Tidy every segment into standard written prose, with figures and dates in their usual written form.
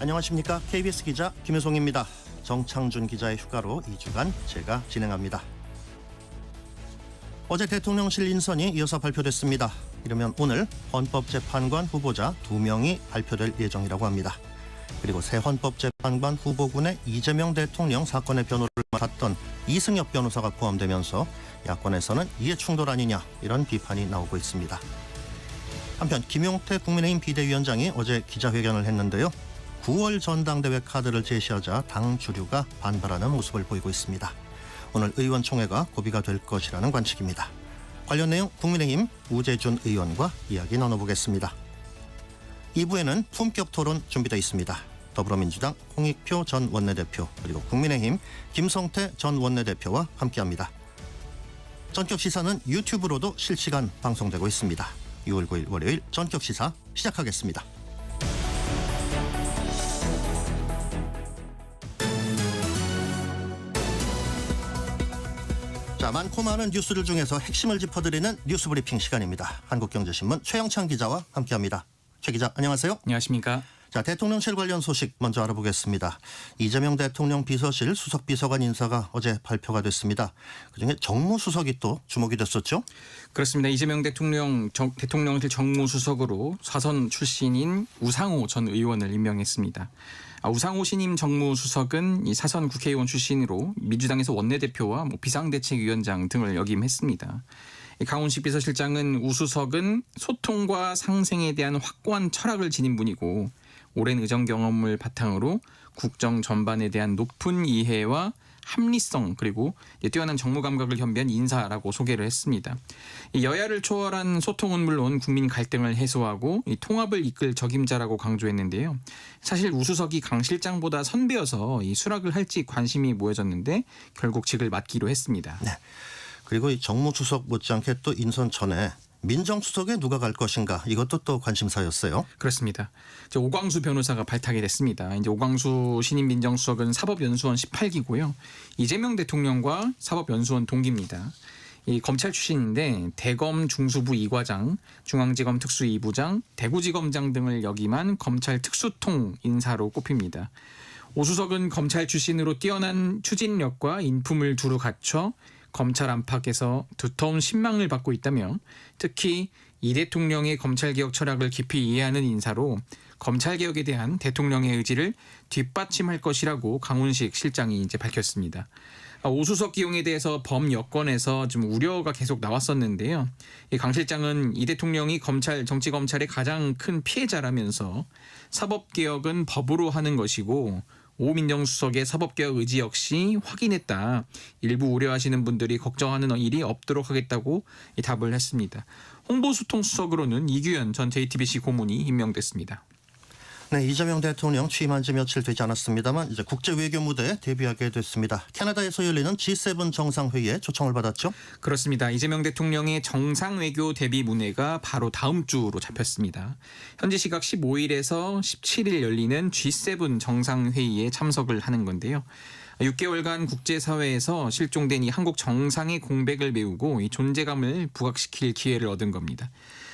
안녕하십니까. KBS 기자 김효송입니다. 정창준 기자의 휴가로 2주간 제가 진행합니다. 어제 대통령실 인선이 이어서 발표됐습니다. 이르면 오늘 헌법재판관 후보자 2명이 발표될 예정이라고 합니다. 그리고 새 헌법재판관 후보군에 이재명 대통령 사건의 변호를 맡았던 이승엽 변호사가 포함되면서 야권에서는 이해충돌 아니냐 이런 비판이 나오고 있습니다. 한편 김용태 국민의힘 비대위원장이 어제 기자회견을 했는데요. 9월 전당대회 카드를 제시하자 당 주류가 반발하는 모습을 보이고 있습니다. 오늘 의원총회가 고비가 될 것이라는 관측입니다. 관련 내용 국민의힘 우재준 의원과 이야기 나눠보겠습니다. 2부에는 품격 토론 준비되어 있습니다. 더불어민주당 홍익표 전 원내대표 그리고 국민의힘 김성태 전 원내대표와 함께합니다. 전격 시사는 유튜브로도 실시간 방송되고 있습니다. 6월 9일 월요일 전격 시사 시작하겠습니다. 자, 많고 많은 뉴스들 중에서 핵심을 짚어드리는 뉴스브리핑 시간입니다. 한국경제신문 최영찬 기자와 함께합니다. 최 기자, 안녕하세요. 안녕하십니까. 자, 대통령실 관련 소식 먼저 알아보겠습니다. 이재명 대통령 비서실 수석비서관 인사가 어제 발표가 됐습니다. 그중에 정무수석이 또 주목이 됐었죠? 그렇습니다. 이재명 대통령실 정무수석으로 사선 출신인 우상호 전 의원을 임명했습니다. 우상호 신임 정무수석은 이 사선 국회의원 출신으로 민주당에서 원내대표와 비상대책위원장 등을 역임했습니다. 강훈식 비서실장은 우수석은 소통과 상생에 대한 확고한 철학을 지닌 분이고 오랜 의정 경험을 바탕으로 국정 전반에 대한 높은 이해와 합리성 그리고 뛰어난 정무 감각을 겸비한 인사라고 소개를 했습니다. 여야를 초월한 소통은 물론 국민 갈등을 해소하고 통합을 이끌 적임자라고 강조했는데요. 사실 우수석이 강 실장보다 선배여서 수락을 할지 관심이 모여졌는데 결국 직을 맡기로 했습니다. 네. 그리고 이 정무수석 못지않게 또 인선 전에 민정수석에 누가 갈 것인가 이것도 또 관심사였어요. 그렇습니다. 이제 오광수 변호사가 발탁이 됐습니다. 이제 오광수 신임 민정수석은 사법연수원 18기고요. 이재명 대통령과 사법연수원 동기입니다. 이 검찰 출신인데 대검 중수부 2과장, 중앙지검 특수 2부장, 대구지검장 등을 역임한 검찰 특수통 인사로 꼽힙니다. 오 수석은 검찰 출신으로 뛰어난 추진력과 인품을 두루 갖춰 검찰 안팎에서 두터운 신망을 받고 있다며 특히 이 대통령의 검찰개혁 철학을 깊이 이해하는 인사로 검찰개혁에 대한 대통령의 의지를 뒷받침할 것이라고 강훈식 실장이 이제 밝혔습니다. 오 수석 기용에 대해서 범여권에서 좀 우려가 계속 나왔었는데요. 강 실장은 이 대통령이 정치검찰의 가장 큰 피해자라면서 사법개혁은 법으로 하는 것이고 오 민정수석의 사법개혁 의지 역시 확인했다. 일부 우려하시는 분들이 걱정하는 일이 없도록 하겠다고 답을 했습니다. 홍보수통수석으로는 이규현 전 JTBC 고문이 임명됐습니다. 네, 이재명 대통령 취임한 지 며칠 되지 않았습니다만 이제 국제 외교 무대에 데뷔하게 됐습니다. 캐나다에서 열리는 G7 정상회의에 초청을 받았죠? 그렇습니다. 이재명 대통령의 정상외교 데뷔 문회가 바로 다음 주로 잡혔습니다. 현지 시각 15일에서 17일 열리는 G7 정상회의에 참석을 하는 건데요. 6개월간 국제사회에서 실종된 이 한국 정상의 공백을 메우고 이 존재감을 부각시킬 기회를 얻은 겁니다.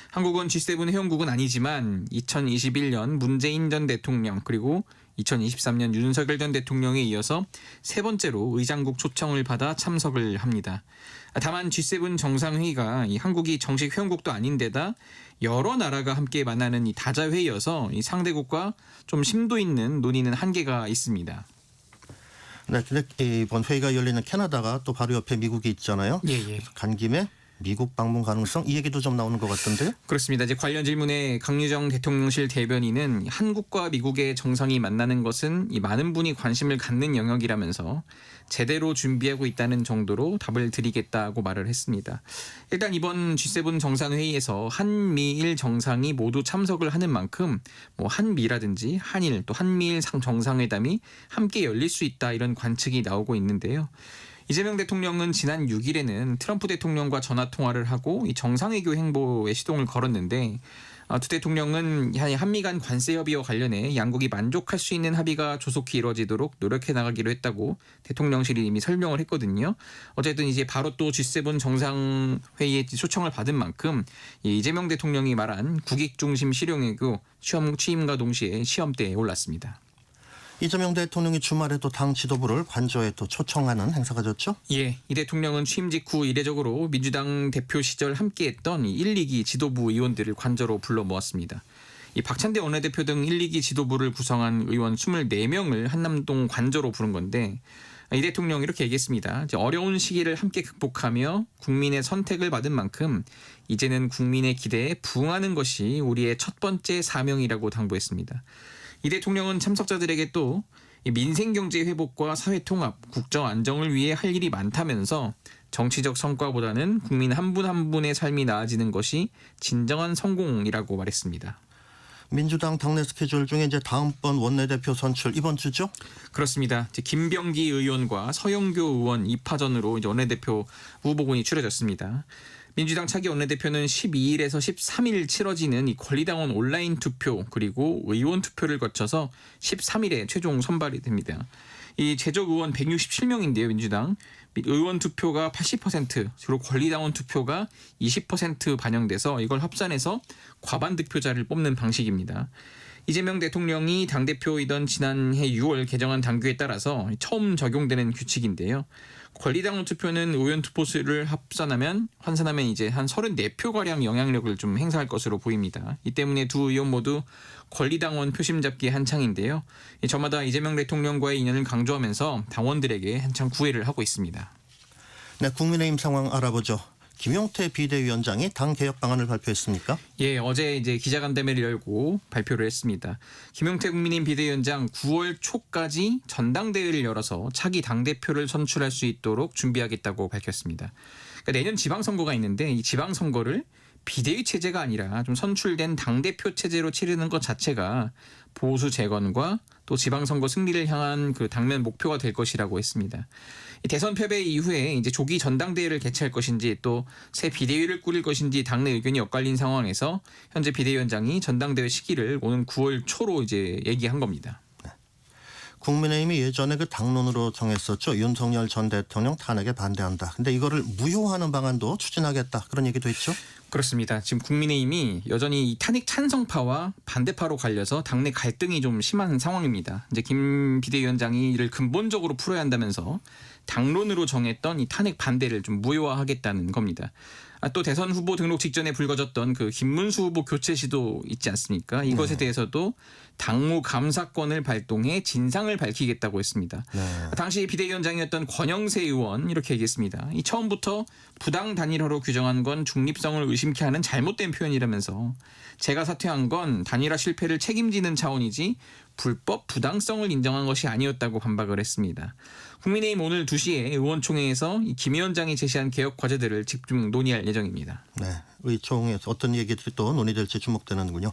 한국은 G7 회원국은 아니지만 2021년 문재인 전 대통령 그리고 2023년 윤석열 전 대통령에 이어서 세 번째로 의장국 초청을 받아 참석을 합니다. 다만 G7 정상회의가 이 한국이 정식 회원국도 아닌데다 여러 나라가 함께 만나는 이 다자회의여서 이 상대국과 좀 심도 있는 논의는 한계가 있습니다. 네, 근데 이번 회의가 열리는 캐나다가 또 바로 옆에 미국이 있잖아요. 예. 간 김에 미국 방문 가능성 이 얘기도 좀 나오는 것 같던데요. 그렇습니다. 이제 관련 질문에 강유정 대통령실 대변인은 한국과 미국의 정상이 만나는 것은 이 많은 분이 관심을 갖는 영역이라면서 제대로 준비하고 있다는 정도로 답을 드리겠다고 말을 했습니다. 일단 이번 G7 정상회의에서 한미일 정상이 모두 참석을 하는 만큼 한미라든지 한일 또 한미일 정상회담이 함께 열릴 수 있다 이런 관측이 나오고 있는데요. 이재명 대통령은 지난 6일에는 트럼프 대통령과 전화통화를 하고 이 정상외교 행보에 시동을 걸었는데 두 대통령은 한미 간 관세 협의와 관련해 양국이 만족할 수 있는 합의가 조속히 이루어지도록 노력해 나가기로 했다고 대통령실이 이미 설명을 했거든요. 어쨌든 이제 바로 또 G7 정상회의에 초청을 받은 만큼 이재명 대통령이 말한 국익 중심 실용외교 취임과 동시에 시험대에 올랐습니다. 이재명 대통령이 주말에 또 당 지도부를 관저에 또 초청하는 행사가 졌죠? 예, 이 대통령은 취임 직후 이례적으로 민주당 대표 시절 함께했던 1, 2기 지도부 의원들을 관저로 불러 모았습니다. 이 박찬대 원내대표 등 1, 2기 지도부를 구성한 의원 24명을 한남동 관저로 부른 건데 이 대통령이 이렇게 얘기했습니다. 이제 어려운 시기를 함께 극복하며 국민의 선택을 받은 만큼 이제는 국민의 기대에 부응하는 것이 우리의 첫 번째 사명이라고 당부했습니다. 이 대통령은 참석자들에게 또 민생 경제 회복과 사회 통합, 국정 안정을 위해 할 일이 많다면서 정치적 성과보다는 국민 한 분 한 분의 삶이 나아지는 것이 진정한 성공이라고 말했습니다. 민주당 당내 스케줄 중에 이제 다음번 원내대표 선출 이번 주죠? 그렇습니다. 이제 김병기 의원과 서영교 의원 2파전으로 이제 원내대표 후보군이 추려졌습니다. 민주당 차기 원내대표는 12일에서 13일 치러지는 이 권리당원 온라인 투표 그리고 의원 투표를 거쳐서 13일에 최종 선발이 됩니다. 이 제적 의원 167명인데요. 민주당 의원 투표가 80% 그리고 권리당원 투표가 20% 반영돼서 이걸 합산해서 과반 득표자를 뽑는 방식입니다. 이재명 대통령이 당대표이던 지난해 6월 개정한 당규에 따라서 처음 적용되는 규칙인데요. 권리당원 투표는 의원 투표수를 환산하면 이제 한 34표가량 영향력을 좀 행사할 것으로 보입니다. 이 때문에 두 의원 모두 권리당원 표심 잡기 한창인데요. 저마다 이재명 대통령과의 인연을 강조하면서 당원들에게 한창 구애를 하고 있습니다. 네, 국민의힘 상황 알아보죠. 김용태 비대위원장이 당 개혁 방안을 발표했습니까? 예, 어제 이제 기자간담회를 열고 발표를 했습니다. 김용태 국민의힘 비대위원장 9월 초까지 전당대회를 열어서 차기 당대표를 선출할 수 있도록 준비하겠다고 밝혔습니다. 그러니까 내년 지방선거가 있는데 이 지방선거를 비대위 체제가 아니라 좀 선출된 당대표 체제로 치르는 것 자체가 보수 재건과 또 지방선거 승리를 향한 그 당면 목표가 될 것이라고 했습니다. 대선 패배 이후에 이제 조기 전당대회를 개최할 것인지 또 새 비대위를 꾸릴 것인지 당내 의견이 엇갈린 상황에서 현재 비대위원장이 전당대회 시기를 오는 9월 초로 이제 얘기한 겁니다. 국민의힘이 예전에 그 당론으로 정했었죠. 윤석열 전 대통령 탄핵에 반대한다. 근데 이거를 무효화하는 방안도 추진하겠다. 그런 얘기도 있죠. 그렇습니다. 지금 국민의힘이 여전히 이 탄핵 찬성파와 반대파로 갈려서 당내 갈등이 좀 심한 상황입니다. 이제 김 비대위원장이 이를 근본적으로 풀어야 한다면서 당론으로 정했던 이 탄핵 반대를 좀 무효화하겠다는 겁니다. 또 대선 후보 등록 직전에 불거졌던 그 김문수 후보 교체 시도 있지 않습니까? 이것에 대해서도 당무 감사권을 발동해 진상을 밝히겠다고 했습니다. 당시 비대위원장이었던 권영세 의원 이렇게 얘기했습니다. 이 처음부터 부당 단일화로 규정한 건 중립성을 의심케 하는 잘못된 표현이라면서 제가 사퇴한 건 단일화 실패를 책임지는 차원이지 불법 부당성을 인정한 것이 아니었다고 반박을 했습니다. 국민의힘 오늘 2시에 의원총회에서 김 위원장이 제시한 개혁 과제들을 집중 논의할 예정입니다. 네, 의총에서 어떤 얘기들이 또 논의될지 주목되는군요.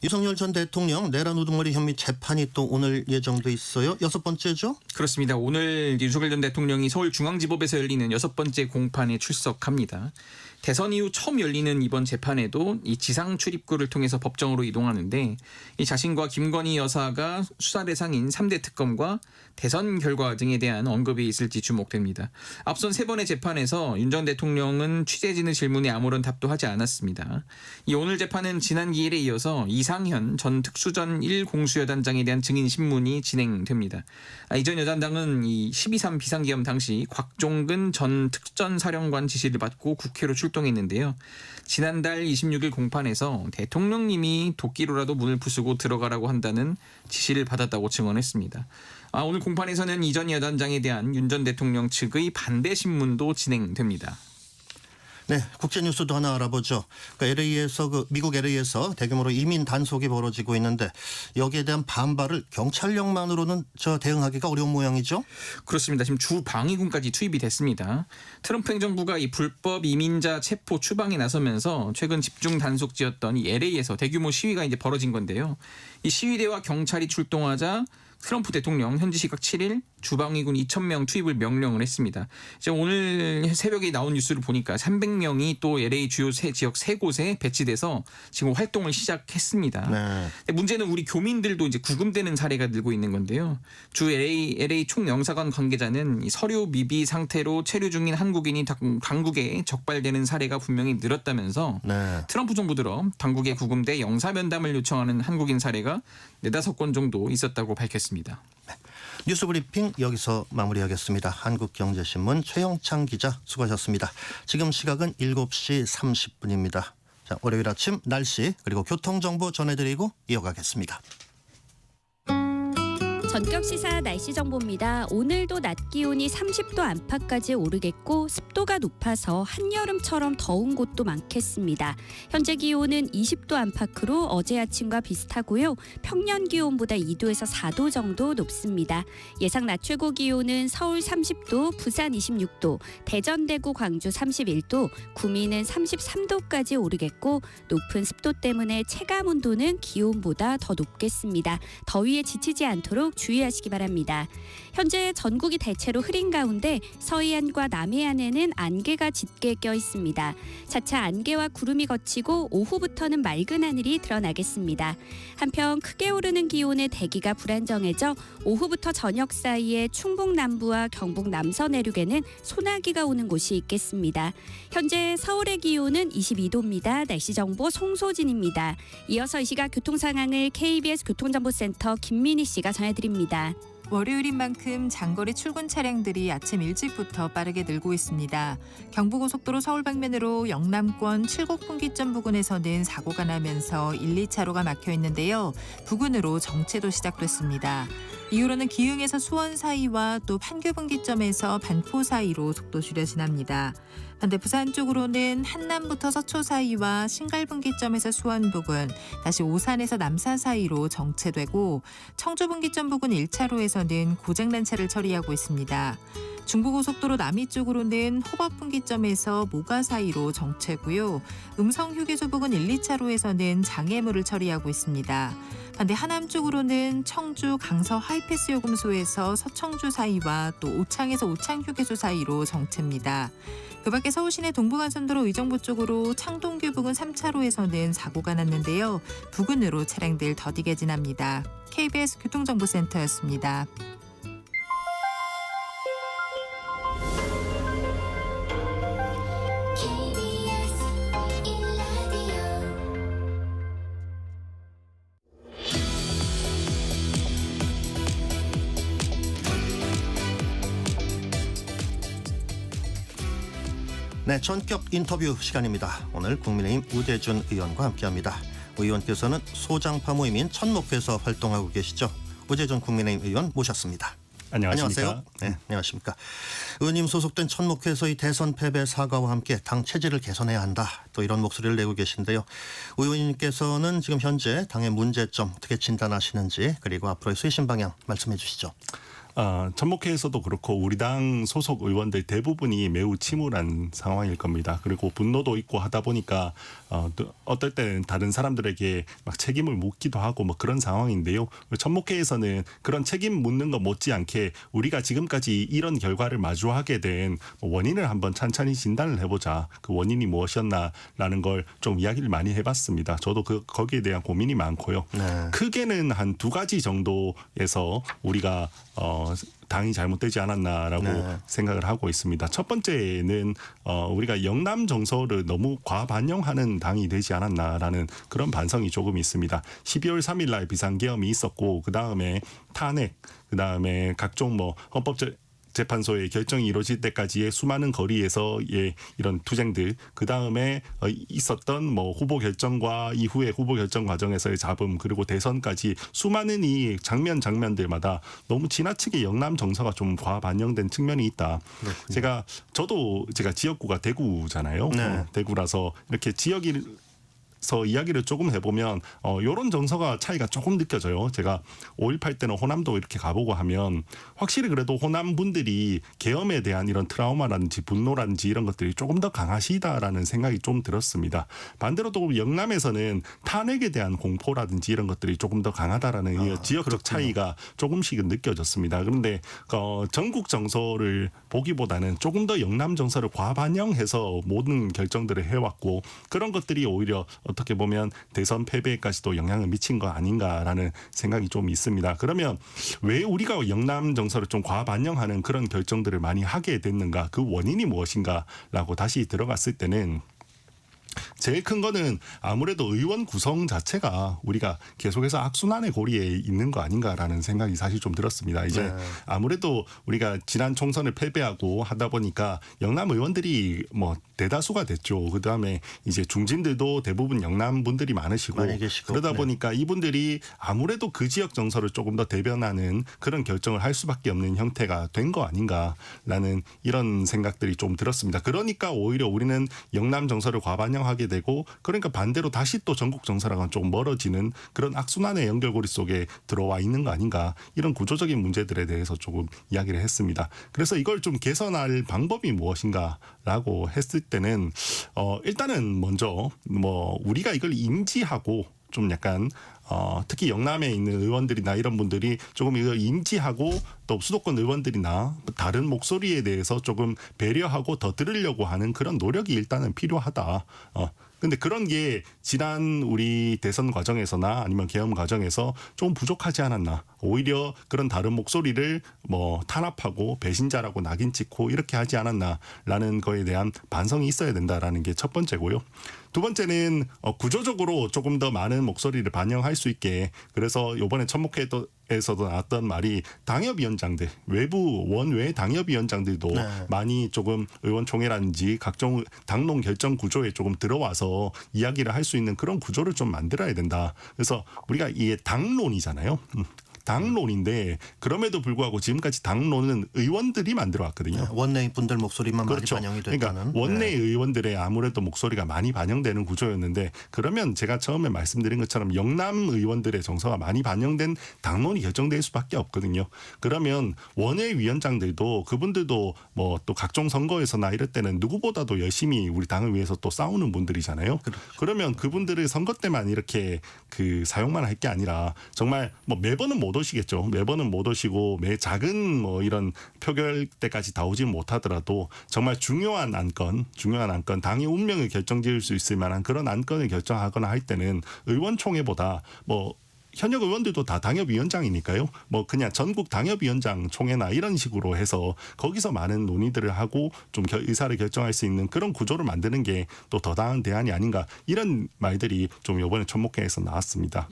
윤석열 전 대통령 내란 우두머리 혐의 재판이 또 오늘 예정돼 있어요. 6번째죠? 그렇습니다. 오늘 윤석열 전 대통령이 서울중앙지법에서 열리는 6번째 공판에 출석합니다. 대선 이후 처음 열리는 이번 재판에도 이 지상 출입구를 통해서 법정으로 이동하는데 이 자신과 김건희 여사가 수사 대상인 3대 특검과 대선 결과 등에 대한 언급이 있을지 주목됩니다. 앞선 3번의 재판에서 윤 전 대통령은 취재진의 질문에 아무런 답도 하지 않았습니다. 이 오늘 재판은 지난 기일에 이어서 이상현 전 특수전 1공수여단장에 대한 증인 신문이 진행됩니다. 이 전 여단장은 이 12.3 비상계엄 당시 곽종근 전 특전사령관 지시를 받고 국회로 출동했는데요. 지난달 26일 공판에서 대통령님이 도끼로라도 문을 부수고 들어가라고 한다는 지시를 받았다고 증언했습니다. 오늘 공판에서는 이 전 여단장에 대한 윤 전 대통령 측의 반대 신문도 진행됩니다. 네, 국제 뉴스도 하나 알아보죠. 그러니까 미국 LA에서 대규모로 이민 단속이 벌어지고 있는데 여기에 대한 반발을 경찰력만으로는 대응하기가 어려운 모양이죠. 그렇습니다. 지금 주 방위군까지 투입이 됐습니다. 트럼프 행정부가 이 불법 이민자 체포 추방에 나서면서 최근 집중 단속지였던 이 LA에서 대규모 시위가 이제 벌어진 건데요. 이 시위대와 경찰이 출동하자 트럼프 대통령 현지 시각 7일 주방위군 2,000명 투입을 명령을 했습니다. 이제 오늘 새벽에 나온 뉴스를 보니까 300명이 또 LA 주요 지역 3곳에 배치돼서 지금 활동을 시작했습니다. 네. 문제는 우리 교민들도 이제 구금되는 사례가 늘고 있는 건데요. 주 LA 총영사관 관계자는 이 서류 미비 상태로 체류 중인 한국인이 당국에 적발되는 사례가 분명히 늘었다면서 트럼프 정부 들어 당국에 구금돼 영사면담을 요청하는 한국인 사례가 4-5건 정도 있었다고 밝혔습니다. 보겠습니다. 뉴스브리핑 여기서 마무리하겠습니다. 한국경제신문 최영창 기자 수고하셨습니다. 지금 시각은 7시 30분입니다. 자, 월요일 아침 날씨 그리고 교통정보 전해드리고 이어가겠습니다. 전격시사 날씨 정보입니다. 오늘도 낮 기온이 30도 안팎까지 오르겠고 습도가 높아서 한여름처럼 더운 곳도 많겠습니다. 현재 기온은 20도 안팎으로 어제 아침과 비슷하고요. 평년 기온보다 2도에서 4도 정도 높습니다. 예상 낮 최고 기온은 서울 30도, 부산 26도, 대전, 대구, 광주 31도, 구미는 33도까지 오르겠고 높은 습도 때문에 체감 온도는 기온보다 더 높겠습니다. 더위에 지치지 않도록 주의하시기 바랍니다. 현재 전국이 대체로 흐린 가운데 서해안과 남해안에는 안개가 짙게 껴 있습니다. 차차 안개와 구름이 걷히고 오후부터는 맑은 하늘이 드러나겠습니다. 한편 크게 오르는 기온의 대기가 불안정해져 오후부터 저녁 사이에 충북 남부와 경북 남서 내륙에는 소나기가 오는 곳이 있겠습니다. 현재 서울의 기온은 22도입니다. 날씨 정보 송소진입니다. 이어서 이 시각 교통 상황을 KBS 교통정보센터 김민희 씨가 전해드립니다. 월요일인 만큼 장거리 출근 차량들이 아침 일찍부터 빠르게 늘고 있습니다. 경부고속도로 서울 방면으로 영남권 칠곡분기점 부근에서는 사고가 나면서 1, 2차로가 막혀 있는데요. 부근으로 정체도 시작됐습니다. 이후로는 기흥에서 수원 사이와 또 판교분기점에서 반포 사이로 속도 줄여 지납니다. 반대 부산 쪽으로는 한남부터 서초 사이와 신갈분기점에서 수원 부근, 다시 오산에서 남사 사이로 정체되고 청주분기점 부근 1차로에서는 고장난 차를 처리하고 있습니다. 중부고속도로 남이 쪽으로는 호법분기점에서 모가 사이로 정체고요. 음성휴게소 부근 1, 2차로에서는 장애물을 처리하고 있습니다. 반대 하남 쪽으로는 청주 강서 하이패스 요금소에서 서청주 사이와 또 오창에서 오창휴게소 사이로 정체입니다. 그 밖에 서울 시내 동부간선도로 의정부 쪽으로 창동교 부근 3차로에서는 사고가 났는데요. 부근으로 차량들 더디게 지납니다. KBS 교통정보센터였습니다. 네, 전격 인터뷰 시간입니다. 오늘 국민의힘 우대준 의원과 함께합니다. 의원께서는 소장파 모임인 천목회에서 활동하고 계시죠. 우대준 국민의힘 의원 모셨습니다. 안녕하십니까? 네, 안녕하십니까. 의원님 소속된 천목회에서의 대선 패배 사과와 함께 당 체질을 개선해야 한다. 또 이런 목소리를 내고 계신데요. 의원님께서는 지금 현재 당의 문제점 어떻게 진단하시는지 그리고 앞으로의 쇄신 방향 말씀해 주시죠. 천목회에서도 그렇고 우리 당 소속 의원들 대부분이 매우 침울한 상황일 겁니다. 그리고 분노도 있고 하다 보니까 어떨 때는 다른 사람들에게 막 책임을 묻기도 하고 뭐 그런 상황인데요. 천목회에서는 그런 책임 묻는 것 못지않게 우리가 지금까지 이런 결과를 마주하게 된 원인을 한번 찬찬히 진단을 해보자. 그 원인이 무엇이었나라는 걸 좀 이야기를 많이 해봤습니다. 저도 거기에 대한 고민이 많고요. 네. 크게는 한 두 가지 정도에서 우리가 당이 잘못되지 않았나라고 네. 생각을 하고 있습니다. 첫 번째는 우리가 영남 정서를 너무 과반영하는 당이 되지 않았나라는 그런 반성이 조금 있습니다. 12월 3일 날 비상계엄이 있었고 그다음에 탄핵, 그다음에 각종 헌법재판소의 결정이 이루어질 때까지의 수많은 거리에서의 이런 투쟁들, 그 다음에 있었던 후보 결정과 이후의 후보 결정 과정에서의 잡음, 그리고 대선까지 수많은 이 장면들마다 너무 지나치게 영남 정서가 좀 과반영된 측면이 있다. 그렇군요. 제가 지역구가 대구잖아요. 네. 대구라서 이렇게 이야기를 조금 해보면 이런 정서가 차이가 조금 느껴져요. 제가 5.18 때는 호남도 이렇게 가보고 하면 확실히 그래도 호남 분들이 계엄에 대한 이런 트라우마라든지 분노라든지 이런 것들이 조금 더 강하시다라는 생각이 좀 들었습니다. 반대로 또 영남에서는 탄핵에 대한 공포라든지 이런 것들이 조금 더 강하다라는 지역적 그렇군요. 차이가 조금씩은 느껴졌습니다. 그런데 전국 정서를 보기보다는 조금 더 영남 정서를 과반영해서 모든 결정들을 해왔고 그런 것들이 오히려 어떻게 보면 대선 패배까지도 영향을 미친 거 아닌가라는 생각이 좀 있습니다. 그러면 왜 우리가 영남 정서를 좀 과반영하는 그런 결정들을 많이 하게 됐는가, 그 원인이 무엇인가라고 다시 들어갔을 때는 제일 큰 거는 아무래도 의원 구성 자체가 우리가 계속해서 악순환의 고리에 있는 거 아닌가라는 생각이 사실 좀 들었습니다. 이제 네. 아무래도 우리가 지난 총선을 패배하고 하다 보니까 영남 의원들이 뭐 대다수가 됐죠. 그다음에 이제 중진들도 대부분 영남 분들이 많으시고 많이 계시고. 그러다 네. 보니까 이분들이 아무래도 그 지역 정서를 조금 더 대변하는 그런 결정을 할 수밖에 없는 형태가 된 거 아닌가라는 이런 생각들이 좀 들었습니다. 그러니까 오히려 우리는 영남 정서를 과반영하게 되고 그러니까 반대로 다시 또 전국 정서랑은 조금 멀어지는 그런 악순환의 연결고리 속에 들어와 있는 거 아닌가 이런 구조적인 문제들에 대해서 조금 이야기를 했습니다. 그래서 이걸 좀 개선할 방법이 무엇인가라고 했을 때는 일단은 먼저 뭐 우리가 이걸 인지하고 좀 약간 특히 영남에 있는 의원들이나 이런 분들이 조금 이걸 인지하고 또 수도권 의원들이나 다른 목소리에 대해서 조금 배려하고 더 들으려고 하는 그런 노력이 일단은 필요하다. 근데 그런 게 지난 우리 대선 과정에서나 아니면 계엄 과정에서 좀 부족하지 않았나. 오히려 그런 다른 목소리를 뭐 탄압하고 배신자라고 낙인 찍고 이렇게 하지 않았나라는 거에 대한 반성이 있어야 된다라는 게 첫 번째고요. 두 번째는 구조적으로 조금 더 많은 목소리를 반영할 수 있게 그래서 이번에 천목회에서도 나왔던 말이 당협위원장들 외부 원외 당협위원장들도 네. 많이 조금 의원총회라든지 각종 당론 결정 구조에 조금 들어와서 이야기를 할 수 있는 그런 구조를 좀 만들어야 된다. 그래서 우리가 이게 당론이잖아요. 당론인데 그럼에도 불구하고 지금까지 당론은 의원들이 만들어 왔거든요. 원내 분들 목소리만 그렇죠. 많이 반영이 됐다는. 그러니까 원내 네. 의원들의 아무래도 목소리가 많이 반영되는 구조였는데 그러면 제가 처음에 말씀드린 것처럼 영남 의원들의 정서가 많이 반영된 당론이 결정될 수밖에 없거든요. 그러면 원외 위원장들도 그분들도 뭐 또 각종 선거에서나 이럴 때는 누구보다도 열심히 우리 당을 위해서 또 싸우는 분들이잖아요. 그렇죠. 그러면 그분들을 선거 때만 이렇게 그 사용만 할 게 아니라 정말 뭐 매번은 못 오시겠죠. 매번은 못 오시고 매 작은 뭐 이런 표결 때까지 다 오지 못하더라도 정말 중요한 안건 당의 운명을 결정지을 수 있을 만한 그런 안건을 결정하거나 할 때는 의원총회보다 뭐 현역 의원들도 다 당협위원장이니까요. 뭐 그냥 전국 당협위원장 총회나 이런 식으로 해서 거기서 많은 논의들을 하고 좀 의사를 결정할 수 있는 그런 구조를 만드는 게 또 더 나은 대안이 아닌가 이런 말들이 좀 이번에 천목회에서 나왔습니다.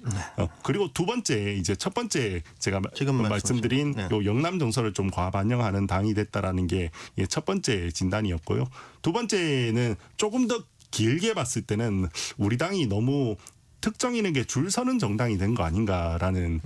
그리고 두 번째 이제 첫 번째 제가 지금 말씀드린 네. 요 영남 정서를 좀 과반영하는 당이 됐다라는 게 첫 번째 진단이었고요. 두 번째는 조금 더 길게 봤을 때는 우리 당이 너무 특정인에게 줄 서는 정당이 된 거 아닌가라는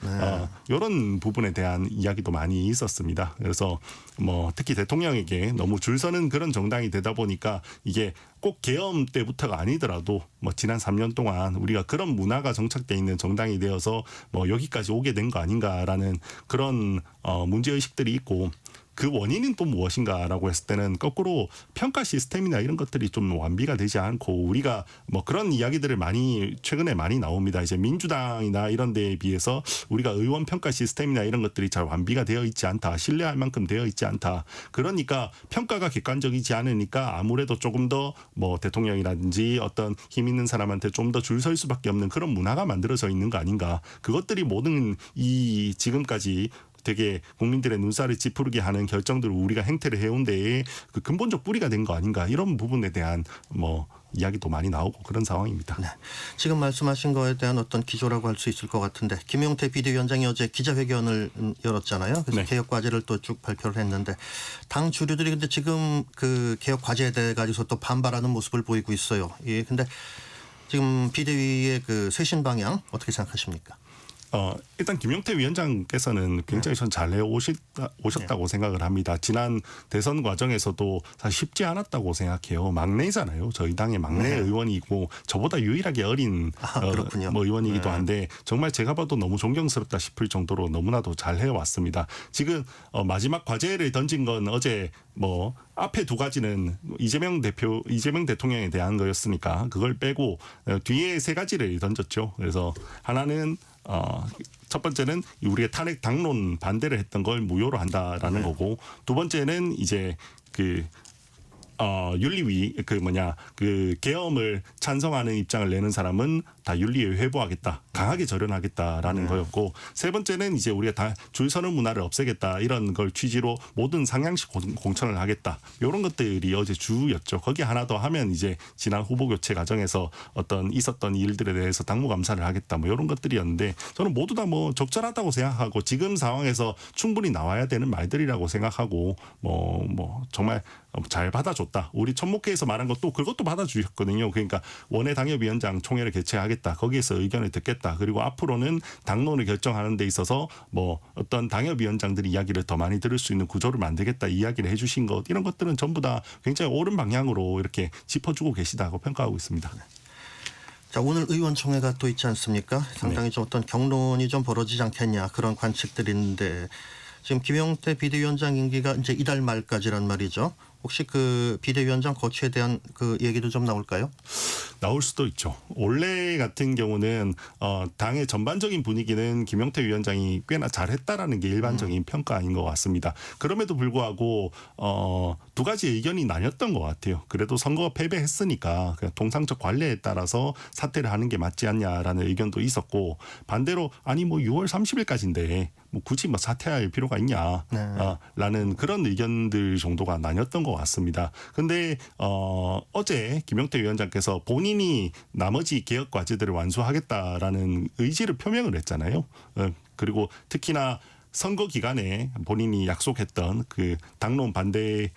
이런 부분에 대한 이야기도 많이 있었습니다. 그래서 뭐 특히 대통령에게 너무 줄 서는 그런 정당이 되다 보니까 이게 꼭 계엄 때부터가 아니더라도 뭐 지난 3년 동안 우리가 그런 문화가 정착돼 있는 정당이 되어서 뭐 여기까지 오게 된 거 아닌가라는 그런 문제의식들이 있고 그 원인은 또 무엇인가라고 했을 때는 거꾸로 평가 시스템이나 이런 것들이 좀 완비가 되지 않고 우리가 뭐 그런 이야기들을 최근에 많이 나옵니다. 이제 민주당이나 이런 데에 비해서 우리가 의원 평가 시스템이나 이런 것들이 잘 완비가 되어 있지 않다. 신뢰할 만큼 되어 있지 않다. 그러니까 평가가 객관적이지 않으니까 아무래도 조금 더 뭐 대통령이라든지 어떤 힘 있는 사람한테 좀 더 줄 설 수밖에 없는 그런 문화가 만들어져 있는 거 아닌가. 그것들이 모든 이 지금까지 되게 국민들의 눈살을 찌푸르게 하는 결정들을 우리가 행태를 해온 데에 그 근본적 뿌리가 된 거 아닌가 이런 부분에 대한 뭐 이야기도 많이 나오고 그런 상황입니다. 네. 지금 말씀하신 거에 대한 어떤 기조라고 할 수 있을 것 같은데 김용태 비대위원장이 어제 기자회견을 열었잖아요. 그래서 네. 개혁 과제를 또 쭉 발표를 했는데 당 주류들이 근데 지금 그 개혁 과제에 대해 가지고서 또 반발하는 모습을 보이고 있어요. 예. 근데 지금 비대위의 그 쇄신 방향 어떻게 생각하십니까? 일단 김용태 위원장께서는 굉장히 전 잘 오셨다고 생각을 합니다. 지난 대선 과정에서도 사실 쉽지 않았다고 생각해요. 막내잖아요. 저희 당의 막내 네. 의원이고 저보다 유일하게 어린 그렇군요. 뭐 의원이기도 네. 한데 정말 제가 봐도 너무 존경스럽다 싶을 정도로 너무나도 잘 해왔습니다. 지금 마지막 과제를 던진 건 어제 뭐 앞에 두 가지는 이재명 대통령에 대한 거였으니까 그걸 빼고 뒤에 세 가지를 던졌죠. 그래서 하나는 첫 번째는 우리가 탄핵 당론 반대를 했던 걸 무효로 한다라는 거고 두 번째는 이제 그 윤리위 그 계엄을 찬성하는 입장을 내는 사람은 다 윤리에 회부하겠다, 강하게 절연하겠다라는 거였고, 세 번째는 이제 우리가 다 줄 서는 문화를 없애겠다 이런 걸 취지로 모든 상향식 공천을 하겠다, 이런 것들이 어제 주였죠. 거기 하나 더 하면 이제 지난 후보 교체 과정에서 어떤 있었던 일들에 대해서 당무 감사를 하겠다, 뭐 이런 것들이었는데, 저는 모두 다 뭐 적절하다고 생각하고 지금 상황에서 충분히 나와야 되는 말들이라고 생각하고 뭐 정말 잘 받아줬다. 우리 천목회에서 말한 것도 그것도 받아주셨거든요. 그러니까 원외 당협위원장 총회를 개최하겠다. 거기에서 의견을 듣겠다. 그리고 앞으로는 당론을 결정하는 데 있어서 뭐 어떤 당협위원장들이 이야기를 더 많이 들을 수 있는 구조를 만들겠다. 이야기를 해주신 것, 이런 것들은 전부 다 굉장히 옳은 방향으로 이렇게 짚어주고 계시다고 평가하고 있습니다. 자, 오늘 의원총회가 또 있지 않습니까? 상당히 좀 어떤 경론이 좀 벌어지지 않겠냐, 그런 관측들이 있는데, 지금 김용태 비대위원장 임기가 이제 이달 말까지란 말이죠. 혹시 그 비대위원장 거취에 대한 그 얘기도 좀 나올까요? 나올 수도 있죠. 원래 같은 경우는 당의 전반적인 분위기는 김용태 위원장이 꽤나 잘했다라는 게 일반적인 평가인 것 같습니다. 그럼에도 불구하고 두 가지 의견이 나뉘었던 것 같아요. 그래도 선거 패배했으니까 그냥 통상적 관례에 따라서 사퇴를 하는 게 맞지 않냐라는 의견도 있었고, 반대로 아니 뭐 6월 30일까지인데 뭐 굳이 뭐 사퇴할 필요가 있냐, 라는 그런 의견들 정도가 나뉘었던 것 같습니다. 근데 어제 김용태 위원장께서 본인이 나머지 개혁 과제들을 완수하겠다라는 의지를 표명을 했잖아요. 그리고 특히나 선거 기간에 본인이 약속했던 그 당론 반대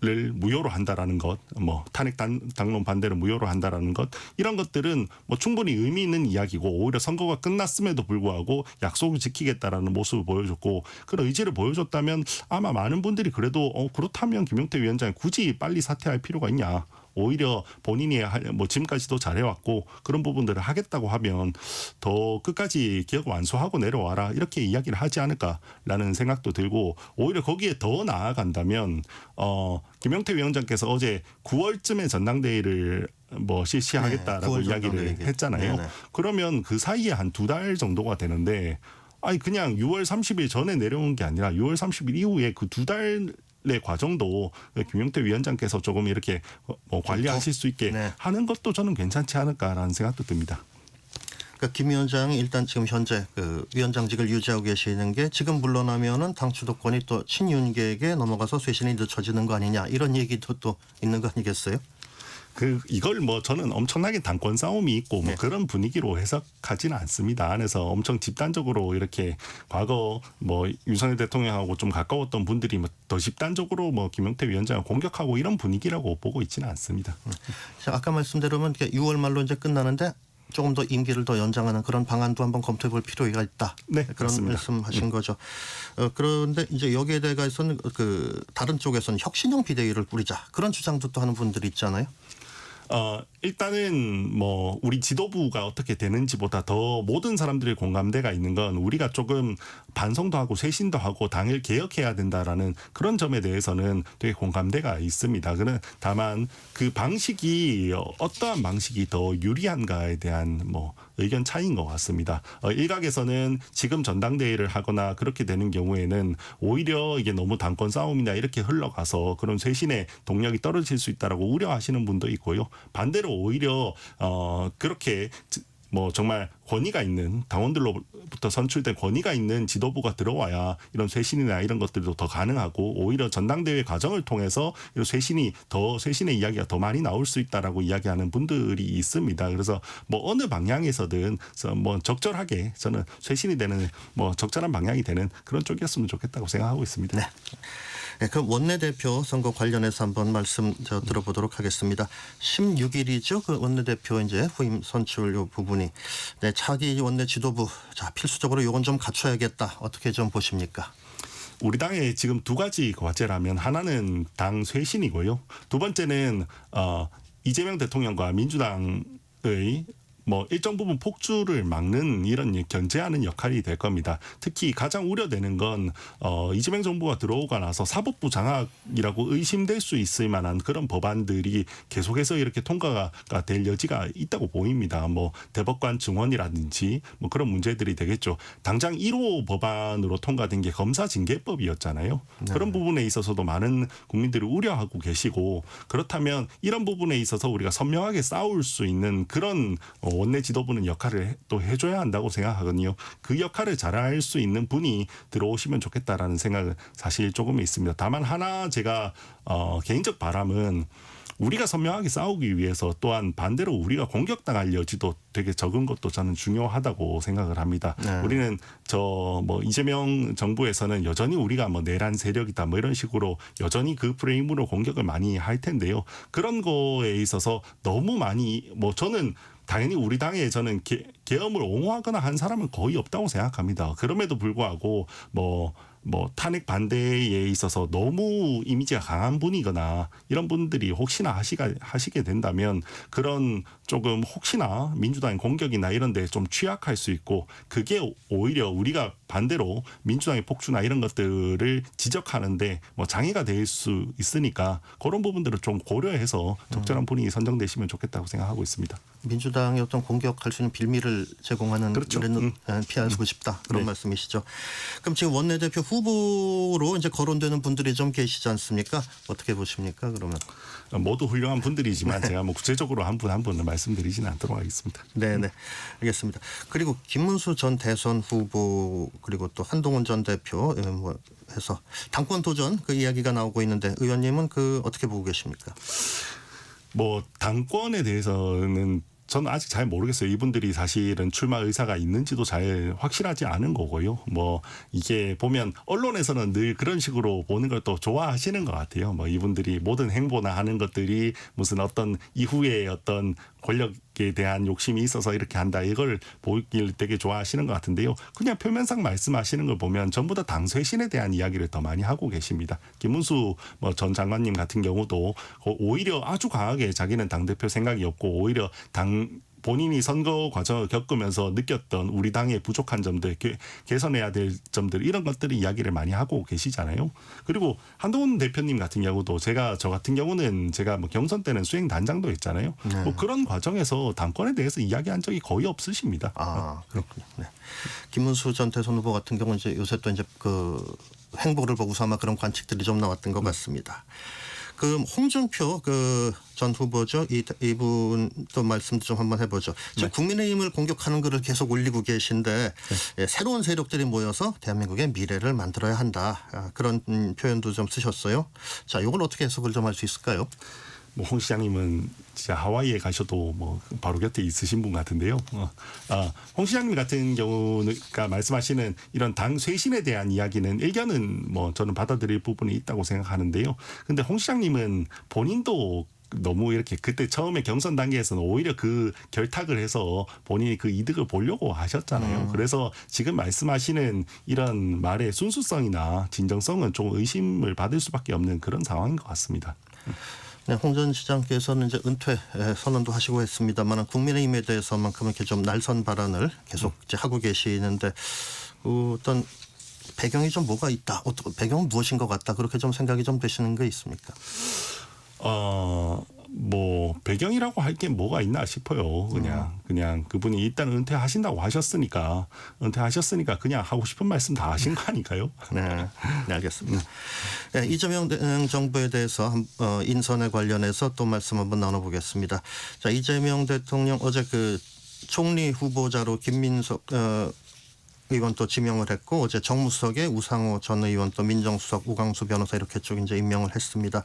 를 무효로 한다라는 것, 뭐 탄핵 당론 반대를 무효로 한다라는 것, 이런 것들은 뭐 충분히 의미 있는 이야기고, 오히려 선거가 끝났음에도 불구하고 약속을 지키겠다라는 모습을 보여줬고, 그런 의지를 보여줬다면 아마 많은 분들이 그래도 그렇다면 김용태 위원장이 굳이 빨리 사퇴할 필요가 있냐, 오히려 본인이 뭐 지금까지도 잘해왔고 그런 부분들을 하겠다고 하면 더 끝까지 개혁 완수하고 내려와라, 이렇게 이야기를 하지 않을까라는 생각도 들고, 오히려 거기에 더 나아간다면 김용태 위원장께서 어제 9월쯤에 전당대회를 뭐 실시하겠다라고 이야기를 했잖아요. 네네. 그러면 그 사이에 한 2달 정도가 되는데, 아니 그냥 6월 30일 전에 내려온 게 아니라 6월 30일 이후에 그 2달 의 과정도 김용태 위원장께서 조금 이렇게 뭐 관리하실 수 있게 하는 것도 저는 괜찮지 않을까라는 생각도 듭니다. 그러니까 김 위원장이 일단 지금 현재 그 위원장직을 유지하고 계시는 게, 지금 물러나면은 당 주도권이 또 친윤계에게 넘어가서 쇄신이 늦춰지는 거 아니냐, 이런 얘기도 또 있는 거 아니겠어요? 이걸 뭐 저는 엄청나게 당권 싸움이 있고 뭐 그런 분위기로 해석하지는 않습니다. 안에서 엄청 집단적으로 이렇게 과거 뭐 윤석열 대통령하고 좀 가까웠던 분들이 뭐 더 집단적으로 뭐 김용태 위원장을 공격하고 이런 분위기라고 보고 있지는 않습니다. 자, 아까 말씀대로면 6월 말로 이제 끝나는데 조금 더 임기를 더 연장하는 그런 방안도 한번 검토해 볼 필요가 있다. 네, 그런 그렇습니다. 말씀하신 거죠. 그런데 이제 여기에 대해서는 그 다른 쪽에서는 혁신형 비대위를 꾸리자, 그런 주장도 또 하는 분들이 있잖아요. 일단은 뭐 우리 지도부가 어떻게 되는지보다 더 모든 사람들의 공감대가 있는 건, 우리가 조금 반성도 하고 쇄신도 하고 당을 개혁해야 된다라는 그런 점에 대해서는 되게 공감대가 있습니다. 그는 다만 그 방식이 어떠한 방식이 더 유리한가에 대한 뭐 의견 차이인 것 같습니다. 일각에서는 지금 전당대회를 하거나 그렇게 되는 경우에는 오히려 이게 너무 당권 싸움이나 이렇게 흘러가서 그런 쇄신의 동력이 떨어질 수 있다라고 우려하시는 분도 있고요. 반대로 오히려 그렇게 뭐 정말 권위가 있는 당원들로부터 선출된 권위가 있는 지도부가 들어와야 이런 쇄신이나 이런 것들도 더 가능하고, 오히려 전당대회 과정을 통해서 이런 쇄신의 이야기가 더 많이 나올 수 있다라고 이야기하는 분들이 있습니다. 그래서 뭐 어느 방향에서든 뭐 적절하게 저는 쇄신이 되는 뭐 적절한 방향이 되는 그런 쪽이었으면 좋겠다고 생각하고 있습니다. 네. 네, 그럼 원내대표 선거 관련해서 한번 말씀 들어보도록 하겠습니다. 16일이죠. 그 원내대표 이제 후임 선출 요 부분이. 네, 차기 원내 지도부. 자, 필수적으로 요건 좀 갖춰야겠다. 어떻게 좀 보십니까? 우리 당에 지금 두 가지 과제라면, 하나는 당 쇄신이고요. 두 번째는 이재명 대통령과 민주당의 뭐 일정 부분 폭주를 막는 이런 견제하는 역할이 될 겁니다. 특히 가장 우려되는 건 이재명 정부가 들어오고 나서 사법부 장악이라고 의심될 수 있을 만한 그런 법안들이 계속해서 이렇게 통과가 될 여지가 있다고 보입니다. 뭐 대법관 증원이라든지 뭐 그런 문제들이 되겠죠. 당장 1호 법안으로 통과된 게 검사징계법이었잖아요. 네. 그런 부분에 있어서도 많은 국민들이 우려하고 계시고, 그렇다면 이런 부분에 있어서 우리가 선명하게 싸울 수 있는 그런 원내 지도부는 역할을 또 해줘야 한다고 생각하거든요. 그 역할을 잘할 수 있는 분이 들어오시면 좋겠다라는 생각은 사실 조금 있습니다. 다만 하나 제가 개인적 바람은 우리가 선명하게 싸우기 위해서 또한 반대로 우리가 공격당할 여지도 되게 적은 것도 저는 중요하다고 생각을 합니다. 네. 우리는 뭐 이재명 정부에서는 여전히 우리가 뭐 내란 세력이다 뭐 이런 식으로 여전히 그 프레임으로 공격을 많이 할 텐데요. 그런 거에 있어서 너무 많이 뭐 저는 당연히 우리 당에 저는 계엄을 옹호하거나 한 사람은 거의 없다고 생각합니다. 그럼에도 불구하고 뭐 탄핵 반대에 있어서 너무 이미지가 강한 분이거나 이런 분들이 혹시나 하시게 된다면 그런 조금 혹시나 민주당의 공격이나 이런 데 좀 취약할 수 있고, 그게 오히려 우리가 반대로 민주당의 폭주나 이런 것들을 지적하는데 뭐 장애가 될 수 있으니까 그런 부분들을 좀 고려해서 적절한 분이 선정되시면 좋겠다고 생각하고 있습니다. 민주당의 어떤 공격할 수 있는 빌미를 제공하는 그렇죠. 일은 피하고 싶다 그런 네. 말씀이시죠. 그럼 지금 원내대표 후보로 이제 거론되는 분들이 좀 계시지 않습니까? 어떻게 보십니까? 그러면 모두 훌륭한 분들이지만 제가 뭐 구체적으로 한 분 한 분을 말씀드리지는 않도록 하겠습니다. 네네 알겠습니다. 그리고 김문수 전 대선 후보 그리고 또 한동훈 전 대표 뭐 해서 당권 도전 그 이야기가 나오고 있는데 의원님은 그 어떻게 보고 계십니까? 뭐 당권에 대해서는 저는 아직 잘 모르겠어요. 이분들이 사실은 출마 의사가 있는지도 잘 확실하지 않은 거고요. 뭐 이게 보면 언론에서는 늘 그런 식으로 보는 걸 또 좋아하시는 것 같아요. 뭐 이분들이 모든 행보나 하는 것들이 무슨 어떤 이후에 어떤 권력에 대한 욕심이 있어서 이렇게 한다, 이걸 보길 되게 좋아하시는 것 같은데요. 그냥 표면상 말씀하시는 걸 보면 전부 다 당 쇄신에 대한 이야기를 더 많이 하고 계십니다. 김문수 전 장관님 같은 경우도 오히려 아주 강하게 자기는 당대표 생각이 없고 오히려 본인이 선거 과정을 겪으면서 느꼈던 우리 당의 부족한 점들, 개선해야 될 점들, 이런 것들을 이야기를 많이 하고 계시잖아요. 그리고 한동훈 대표님 같은 경우도 저 같은 경우는 제가 뭐 경선 때는 수행 단장도 했잖아요. 네. 뭐 그런 과정에서 당권에 대해서 이야기한 적이 거의 없으십니다. 아 그렇군요. 네. 김문수 전 대선 후보 같은 경우는 이제 요새 또 이제 그 행보를 보고서 아마 그런 관측들이 좀 나왔던 것 같습니다. 그 홍준표 그 전 후보죠. 이분 또 말씀도 좀 한번 해보죠. 지금 네. 국민의힘을 공격하는 글을 계속 올리고 계신데 예, 새로운 세력들이 모여서 대한민국의 미래를 만들어야 한다. 그런 표현도 좀 쓰셨어요. 자, 이걸 어떻게 해석을 좀 할 수 있을까요? 뭐 홍 시장님은 진짜 하와이에 가셔도 뭐 바로 곁에 있으신 분 같은데요. 홍 시장님 같은 경우는 말씀하시는 이런 당 쇄신에 대한 이야기는 일견은 뭐 저는 받아들일 부분이 있다고 생각하는데요. 근데 홍 시장님은 본인도 너무 이렇게 그때 처음에 경선 단계에서는 오히려 그 결탁을 해서 본인이 그 이득을 보려고 하셨잖아요. 그래서 지금 말씀하시는 이런 말의 순수성이나 진정성은 좀 의심을 받을 수밖에 없는 그런 상황인 것 같습니다. 네, 홍 전 시장께서는 이제 은퇴 선언도 하시고 했습니다만 국민의힘에 대해서만큼 이렇게 좀 날선 발언을 계속 이제 하고 계시는데 어떤 배경이 좀 뭐가 있다, 어떤 배경은 무엇인 것 같다, 그렇게 좀 생각이 좀 되시는 게 있습니까? 뭐 배경이라고 할 게 뭐가 있나 싶어요. 그냥 그분이 일단 은퇴하신다고 하셨으니까 그냥 하고 싶은 말씀 다 하신 거 아닐까요? 네, 네 알겠습니다. 네, 이재명 정부에 대해서 인선에 관련해서 또 말씀 한번 나눠보겠습니다. 자, 이재명 대통령 어제 그 총리 후보자로 김민석 의원 또 지명을 했고 어제 정무수석에 우상호 전 의원 또 민정수석 우광수 변호사 이렇게 쭉 이제 임명을 했습니다.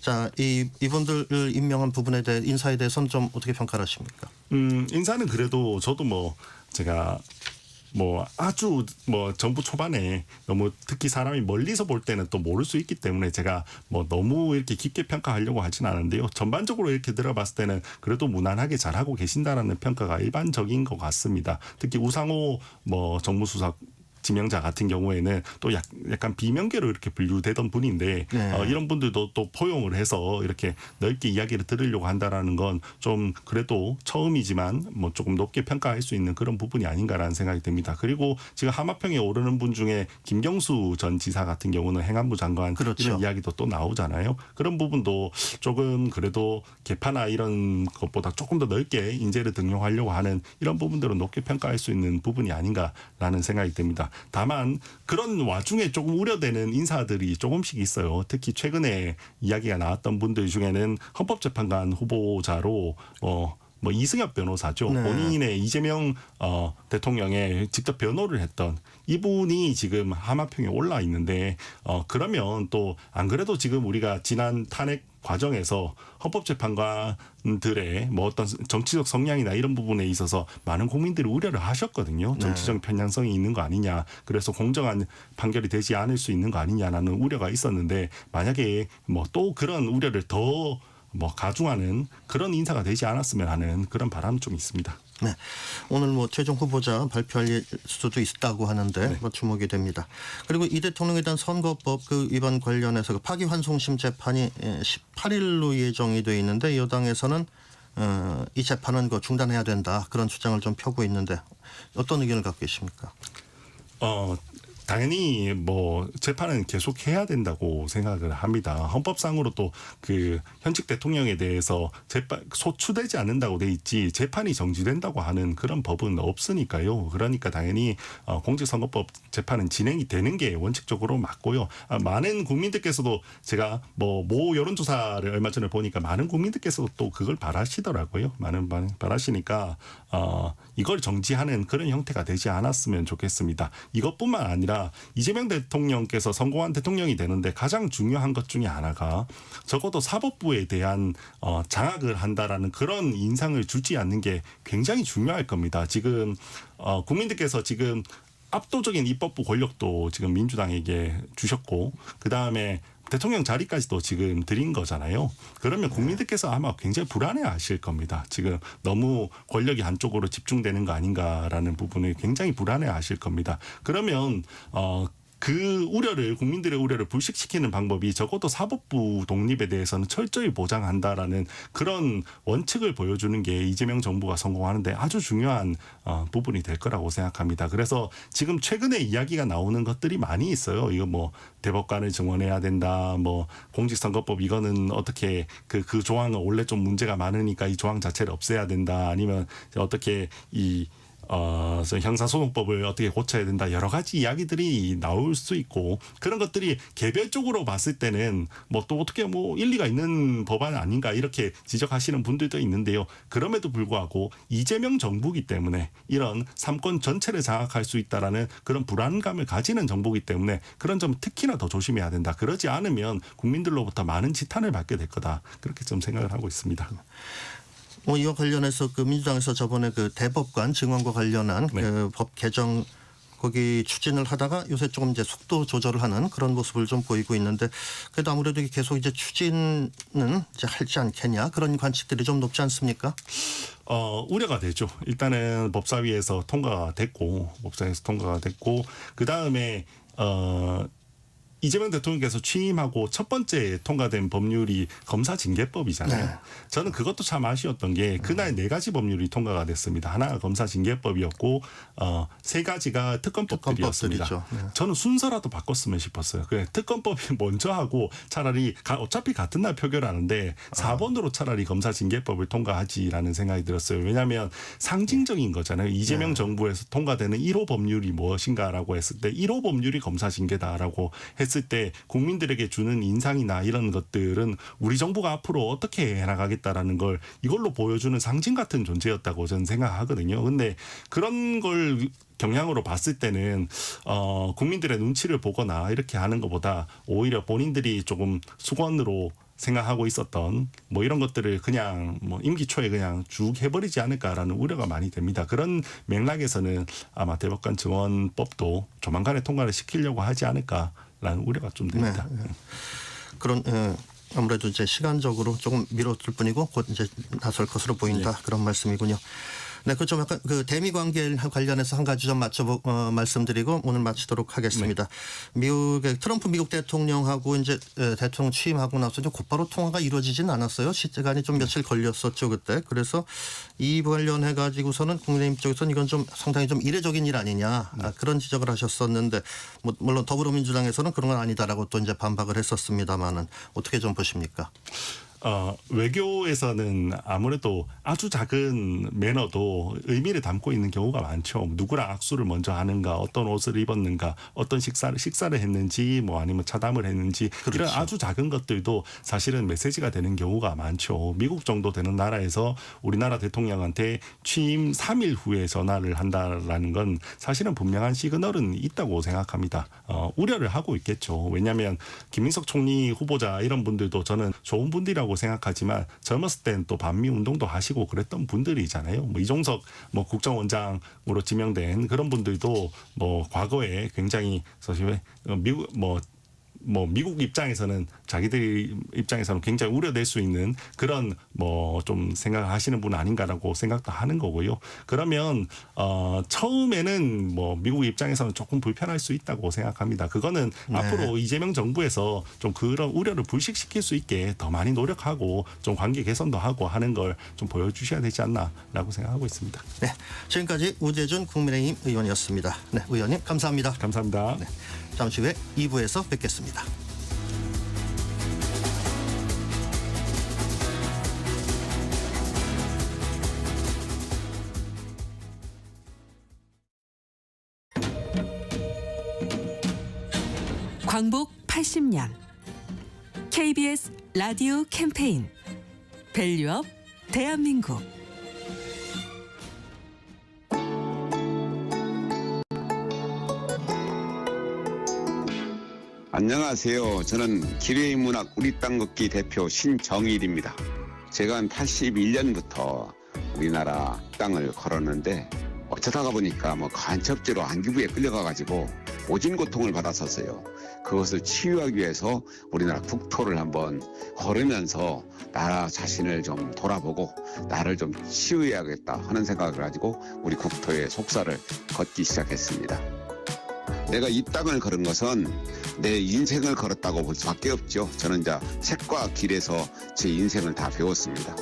자, 이분들을 임명한 부분에 대해 인사에 대해서는 좀 어떻게 평가를 하십니까? 인사는 그래도 저도 제가 아주 정부 초반에 너무 특히 사람이 멀리서 볼 때는 또 모를 수 있기 때문에 제가 너무 이렇게 깊게 평가하려고 하진 않은데요. 전반적으로 이렇게 들어봤을 때는 그래도 무난하게 잘하고 계신다라는 평가가 일반적인 것 같습니다. 특히 우상호 정무수석 지명자 같은 경우에는 또 약간 비명계로 이렇게 분류되던 분인데 네. 이런 분들도 또 포용을 해서 이렇게 넓게 이야기를 들으려고 한다라는 건 좀 그래도 처음이지만 뭐 조금 높게 평가할 수 있는 그런 부분이 아닌가라는 생각이 듭니다. 그리고 지금 하마평에 오르는 분 중에 김경수 전 지사 같은 경우는 행안부 장관 그렇죠. 이런 이야기도 또 나오잖아요. 그런 부분도 조금 그래도 개파나 이런 것보다 조금 더 넓게 인재를 등용하려고 하는 이런 부분들은 높게 평가할 수 있는 부분이 아닌가라는 생각이 듭니다. 다만 그런 와중에 조금 우려되는 인사들이 조금씩 있어요. 특히 최근에 이야기가 나왔던 분들 중에는 헌법재판관 후보자로 뭐 이승엽 변호사죠. 네. 본인의 이재명 대통령의 직접 변호를 했던 이분이 지금 하마평에 올라 있는데 그러면 또 안 그래도 지금 우리가 지난 탄핵 과정에서 헌법재판관들의 뭐 어떤 정치적 성향이나 이런 부분에 있어서 많은 국민들이 우려를 하셨거든요. 정치적 편향성이 있는 거 아니냐. 그래서 공정한 판결이 되지 않을 수 있는 거 아니냐라는 우려가 있었는데 만약에 뭐 또 그런 우려를 더 뭐 가중하는 그런 인사가 되지 않았으면 하는 그런 바람은 좀 있습니다. 네. 오늘 뭐 최종 후보자 발표할 수도 있다고 하는데 네. 뭐 주목이 됩니다. 그리고 이 대통령에 대한 선거법 그 위반 관련해서 그 파기환송심 재판이 18일로 예정이 돼 있는데 여당에서는 이 재판은 그 중단해야 된다 그런 주장을 좀 펴고 있는데 어떤 의견을 갖고 계십니까? 당연히 뭐 재판은 계속 해야 된다고 생각을 합니다. 헌법상으로 또 그 현직 대통령에 대해서 재판 소추되지 않는다고 돼 있지 재판이 정지된다고 하는 그런 법은 없으니까요. 그러니까 당연히 공직선거법 재판은 진행이 되는 게 원칙적으로 맞고요. 많은 국민들께서도 제가 뭐 모 여론조사를 얼마 전에 보니까 많은 국민들께서도 또 그걸 바라시더라고요. 많은 바라시니까 이걸 정지하는 그런 형태가 되지 않았으면 좋겠습니다. 이것뿐만 아니라 이재명 대통령께서 성공한 대통령이 되는데 가장 중요한 것 중에 하나가 적어도 사법부에 대한 장악을 한다라는 그런 인상을 주지 않는 게 굉장히 중요할 겁니다. 지금 국민들께서 지금 압도적인 입법부 권력도 지금 민주당에게 주셨고 그다음에 대통령 자리까지도 지금 드린 거잖아요. 그러면 국민들께서 아마 굉장히 불안해하실 겁니다. 지금 너무 권력이 한쪽으로 집중되는 거 아닌가라는 부분을 굉장히 불안해하실 겁니다. 그러면 그 우려를 국민들의 우려를 불식시키는 방법이 적어도 사법부 독립에 대해서는 철저히 보장한다라는 그런 원칙을 보여주는 게 이재명 정부가 성공하는데 아주 중요한 부분이 될 거라고 생각합니다. 그래서 지금 최근에 이야기가 나오는 것들이 많이 있어요. 이거 뭐 대법관을 증원해야 된다. 뭐 공직선거법 이거는 어떻게 그 조항은 원래 좀 문제가 많으니까 이 조항 자체를 없애야 된다. 아니면 어떻게 형사소송법을 어떻게 고쳐야 된다 여러 가지 이야기들이 나올 수 있고 그런 것들이 개별적으로 봤을 때는 뭐 또 어떻게 뭐 일리가 있는 법안 아닌가 이렇게 지적하시는 분들도 있는데요. 그럼에도 불구하고 이재명 정부이기 때문에 이런 삼권 전체를 장악할 수 있다라는 그런 불안감을 가지는 정부이기 때문에 그런 점 특히나 더 조심해야 된다. 그러지 않으면 국민들로부터 많은 지탄을 받게 될 거다. 그렇게 좀 생각을 하고 있습니다. 이와 관련해서 그 민주당에서 저번에 그 대법관 증언과 관련한 네. 그 법 개정 거기 추진을 하다가 요새 조금 이제 속도 조절을 하는 그런 모습을 좀 보이고 있는데 그래도 아무래도 이게 계속 이제 추진은 이제 할지 않겠냐 그런 관측들이 좀 높지 않습니까? 우려가 되죠. 일단은 법사위에서 통과가 됐고 그 다음에 이재명 대통령께서 취임하고 첫 번째 통과된 법률이 검사징계법이잖아요. 네. 저는 그것도 참 아쉬웠던 게 그날 4가지 법률이 통과가 됐습니다. 하나가 검사징계법이었고 3가지가 특검법들이었습니다. 특검법들이죠. 네. 저는 순서라도 바꿨으면 싶었어요. 그래, 특검법이 먼저 하고 차라리 어차피 같은 날 표결하는데 4번으로 차라리 검사징계법을 통과하지라는 생각이 들었어요. 왜냐하면 상징적인 거잖아요. 이재명 정부에서 통과되는 1호 법률이 무엇인가라고 했을 때 1호 법률이 검사징계다라고 했을 때 국민들에게 주는 인상이나 이런 것들은 우리 정부가 앞으로 어떻게 해나가겠다라는 걸 이걸로 보여주는 상징 같은 존재였다고 저는 생각하거든요. 근데 그런 걸 경향으로 봤을 때는 국민들의 눈치를 보거나 이렇게 하는 것보다 오히려 본인들이 조금 수건으로 생각하고 있었던 뭐 이런 것들을 그냥 뭐 임기 초에 그냥 쭉 해버리지 않을까라는 우려가 많이 됩니다. 그런 맥락에서는 아마 대법관 증언법도 조만간에 통과를 시키려고 하지 않을까라는 우려가 좀 됩니다. 네. 그런 아무래도 이제 시간적으로 조금 미뤘을 뿐이고 곧 이제 나설 것으로 보인다 그런 말씀이군요. 네, 그 좀 약간 그 대미 관계 관련해서 한 가지 좀 말씀드리고 오늘 마치도록 하겠습니다. 미국의 트럼프 미국 대통령하고 이제 대통령 취임하고 나서 좀 곧바로 통화가 이루어지진 않았어요. 시간이 좀 며칠 걸렸었죠 그때. 그래서 이 관련해 가지고서는 국민의힘 쪽에서는 이건 좀 상당히 좀 이례적인 일 아니냐 그런 지적을 하셨었는데 뭐 물론 더불어민주당에서는 그런 건 아니다라고 또 이제 반박을 했었습니다만은 어떻게 좀 보십니까? 외교에서는 아무래도 아주 작은 매너도 의미를 담고 있는 경우가 많죠. 누구랑 악수를 먼저 하는가, 어떤 옷을 입었는가, 어떤 식사를 했는지, 뭐 아니면 차담을 했는지 그렇죠. 이런 아주 작은 것들도 사실은 메시지가 되는 경우가 많죠. 미국 정도 되는 나라에서 우리나라 대통령한테 취임 3일 후에 전화를 한다라는 건 사실은 분명한 시그널은 있다고 생각합니다. 우려를 하고 있겠죠. 왜냐하면 김민석 총리 후보자 이런 분들도 저는 좋은 분들이라고 생각하지만 젊었을 땐 또 반미 운동도 하시고 그랬던 분들이잖아요. 뭐 이종석 뭐 국정원장으로 지명된 그런 분들도 뭐 과거에 굉장히 사실 미국 입장에서는 자기들 입장에서는 굉장히 우려될 수 있는 그런 뭐 좀 생각하시는 분 아닌가라고 생각도 하는 거고요. 그러면 처음에는 뭐 미국 입장에서는 조금 불편할 수 있다고 생각합니다. 그거는 앞으로 이재명 정부에서 좀 그런 우려를 불식시킬 수 있게 더 많이 노력하고 좀 관계 개선도 하고 하는 걸 좀 보여주셔야 되지 않나라고 생각하고 있습니다. 네, 지금까지 우재준 국민의힘 의원이었습니다. 네, 의원님 감사합니다. 감사합니다. 네, 잠시 후에 2부에서 뵙겠습니다. 광복 80년 KBS 라디오 캠페인 밸류업 대한민국. 안녕하세요. 저는 기레인문학 우리 땅 걷기 대표 신정일입니다. 제가 한 81년부터 우리나라 땅을 걸었는데 어쩌다가 보니까 간첩죄로 안기부에 끌려가가지고 오진 고통을 받았었어요. 그것을 치유하기 위해서 우리나라 국토를 한번 걸으면서 나라 자신을 좀 돌아보고 나를 좀 치유해야겠다 하는 생각을 가지고 우리 국토의 속사를 걷기 시작했습니다. 내가 이 땅을 걸은 것은 내 인생을 걸었다고 볼 수밖에 없죠. 저는 이제 책과 길에서 제 인생을 다 배웠습니다.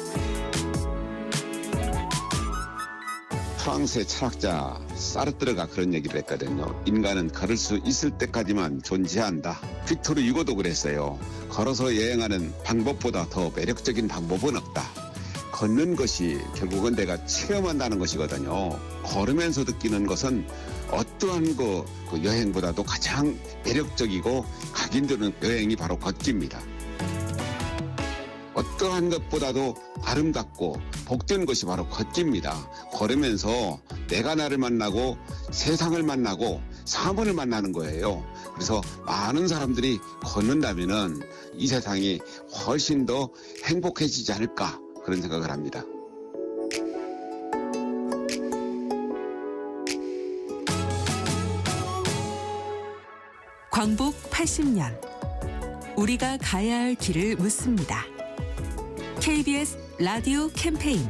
프랑스의 철학자 사르트르가 그런 얘기를 했거든요. 인간은 걸을 수 있을 때까지만 존재한다. 빅토르 유고도 그랬어요. 걸어서 여행하는 방법보다 더 매력적인 방법은 없다. 걷는 것이 결국은 내가 체험한다는 것이거든요. 걸으면서 느끼는 것은 어떠한 그 여행보다도 가장 매력적이고 각인되는 여행이 바로 걷기입니다. 어떠한 것보다도 아름답고 복된 것이 바로 걷기입니다. 걸으면서 내가 나를 만나고 세상을 만나고 사물을 만나는 거예요. 그래서 많은 사람들이 걷는다면은 이 세상이 훨씬 더 행복해지지 않을까 그런 생각을 합니다. 광복 80년 우리가 가야 할 길을 묻습니다. KBS 라디오 캠페인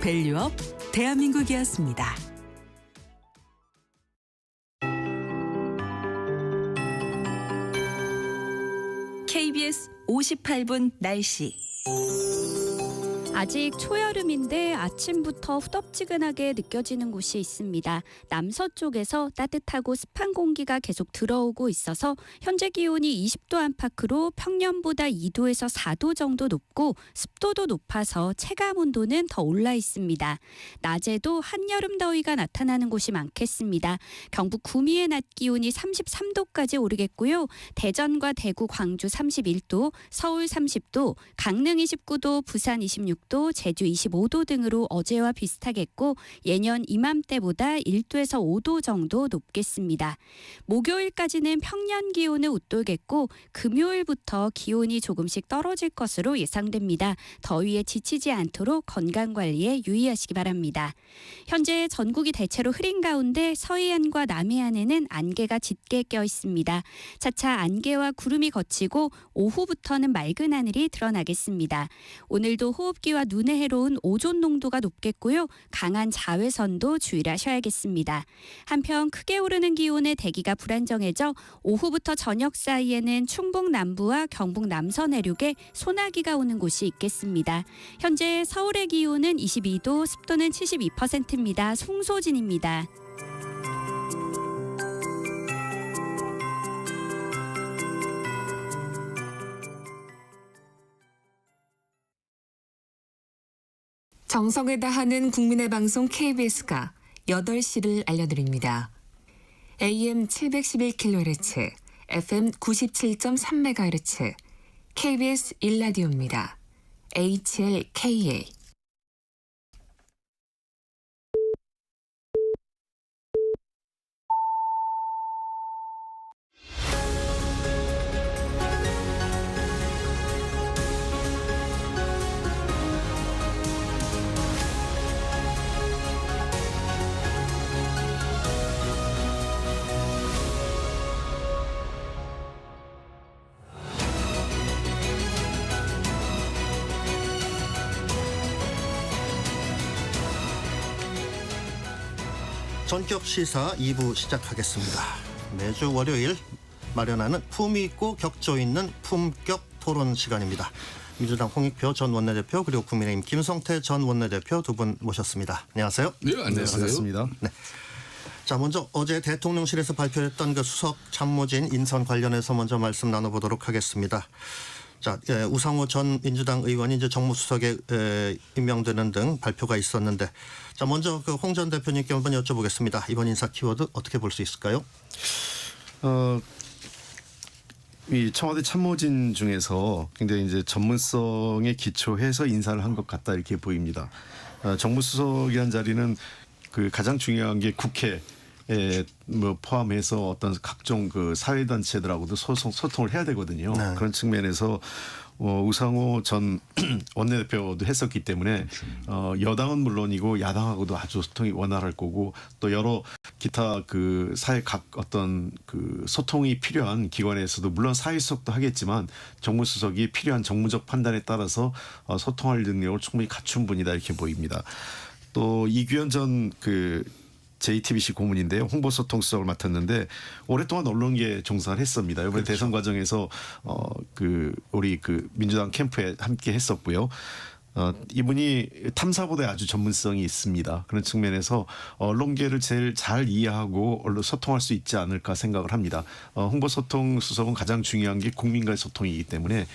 밸류업 대한민국이었습니다. KBS 58분 날씨. 아직 초여름인데 아침부터 후덥지근하게 느껴지는 곳이 있습니다. 남서쪽에서 따뜻하고 습한 공기가 계속 들어오고 있어서 현재 기온이 20도 안팎으로 평년보다 2도에서 4도 정도 높고 습도도 높아서 체감 온도는 더 올라 있습니다. 낮에도 한여름 더위가 나타나는 곳이 많겠습니다. 경북 구미의 낮 기온이 33도까지 오르겠고요. 대전과 대구, 광주 31도, 서울 30도, 강릉 29도, 부산 26도, 제주 25도 등으로 어제와 비슷하겠고 예년 이맘때보다 1도에서 5도 정도 높겠습니다. 목요일까지는 평년 기온을 웃돌겠고 금요일부터 기온이 조금씩 떨어질 것으로 예상됩니다. 더위에 지치지 않도록 건강관리에 유의하시기 바랍니다. 현재 전국이 대체로 흐린 가운데 서해안과 남해안에는 안개가 짙게 껴 있습니다. 차차 안개와 구름이 걷히고 오후부터는 맑은 하늘이 드러나겠습니다. 오늘도 호흡기와 공기와 눈에 해로운 오존 농도가 높겠고요. 강한 자외선도 주의를 하셔야겠습니다. 한편 크게 오르는 기온에 대기가 불안정해져 오후부터 저녁 사이에는 충북 남부와 경북 남서 내륙에 소나기가 오는 곳이 있겠습니다. 현재 서울의 기온은 22도, 습도는 72%입니다. 송소진입니다. 정성을 다하는 국민의 방송 KBS가 8시를 알려드립니다. AM 711kHz, FM 97.3MHz, KBS 1라디오입니다. HLKA. 전격 시사 2부 시작하겠습니다. 매주 월요일 마련하는 품위 있고 격조 있는 품격 토론 시간입니다. 민주당 홍익표 전 원내대표 그리고 국민의힘 김성태 전 원내대표 두 분 모셨습니다. 안녕하세요. 네, 안녕하세요. 반갑습니다. 네. 자, 먼저 어제 대통령실에서 발표했던 그 수석 참모진 인선 관련해서 먼저 말씀 나눠보도록 하겠습니다. 자, 우상호 전 민주당 의원이 이제 정무수석에 임명되는 등 발표가 있었는데, 자, 먼저 그 홍 전 대표님께 한번 여쭤보겠습니다. 이번 인사 키워드 어떻게 볼 수 있을까요? 이 청와대 참모진 중에서 굉장히 이제 전문성에 기초해서 인사를 한 것 같다 이렇게 보입니다. 정무수석이라는 자리는 그 가장 중요한 게 국회 뭐 포함해서 어떤 각종 그 사회단체들하고도 소통을 해야 되거든요. 네. 그런 측면에서 우상호 전 원내대표도 했었기 때문에 여당은 물론이고 야당하고도 아주 소통이 원활할 거고 또 여러 기타 그 사회 각 어떤 그 소통이 필요한 기관에서도 물론 사회수석도 하겠지만 정무수석이 필요한 정무적 판단에 따라서 소통할 능력을 충분히 갖춘 분이다 이렇게 보입니다. 또 이규현 전 그 JTBC 고문인데요. 홍보소통수석을 맡았는데 오랫동안 언론계에 종사를 했습니다. 이번에 대선 과정에서 그 우리 그 민주당 캠프에 함께 했었고요. 이분이 탐사보다에 아주 전문성이 있습니다. 그런 측면에서 언론계를 제일 잘 이해하고 언론 소통할 수 있지 않을까 생각을 합니다. 홍보소통 수석은 가장 중요한 게 국민과의 소통이기 때문에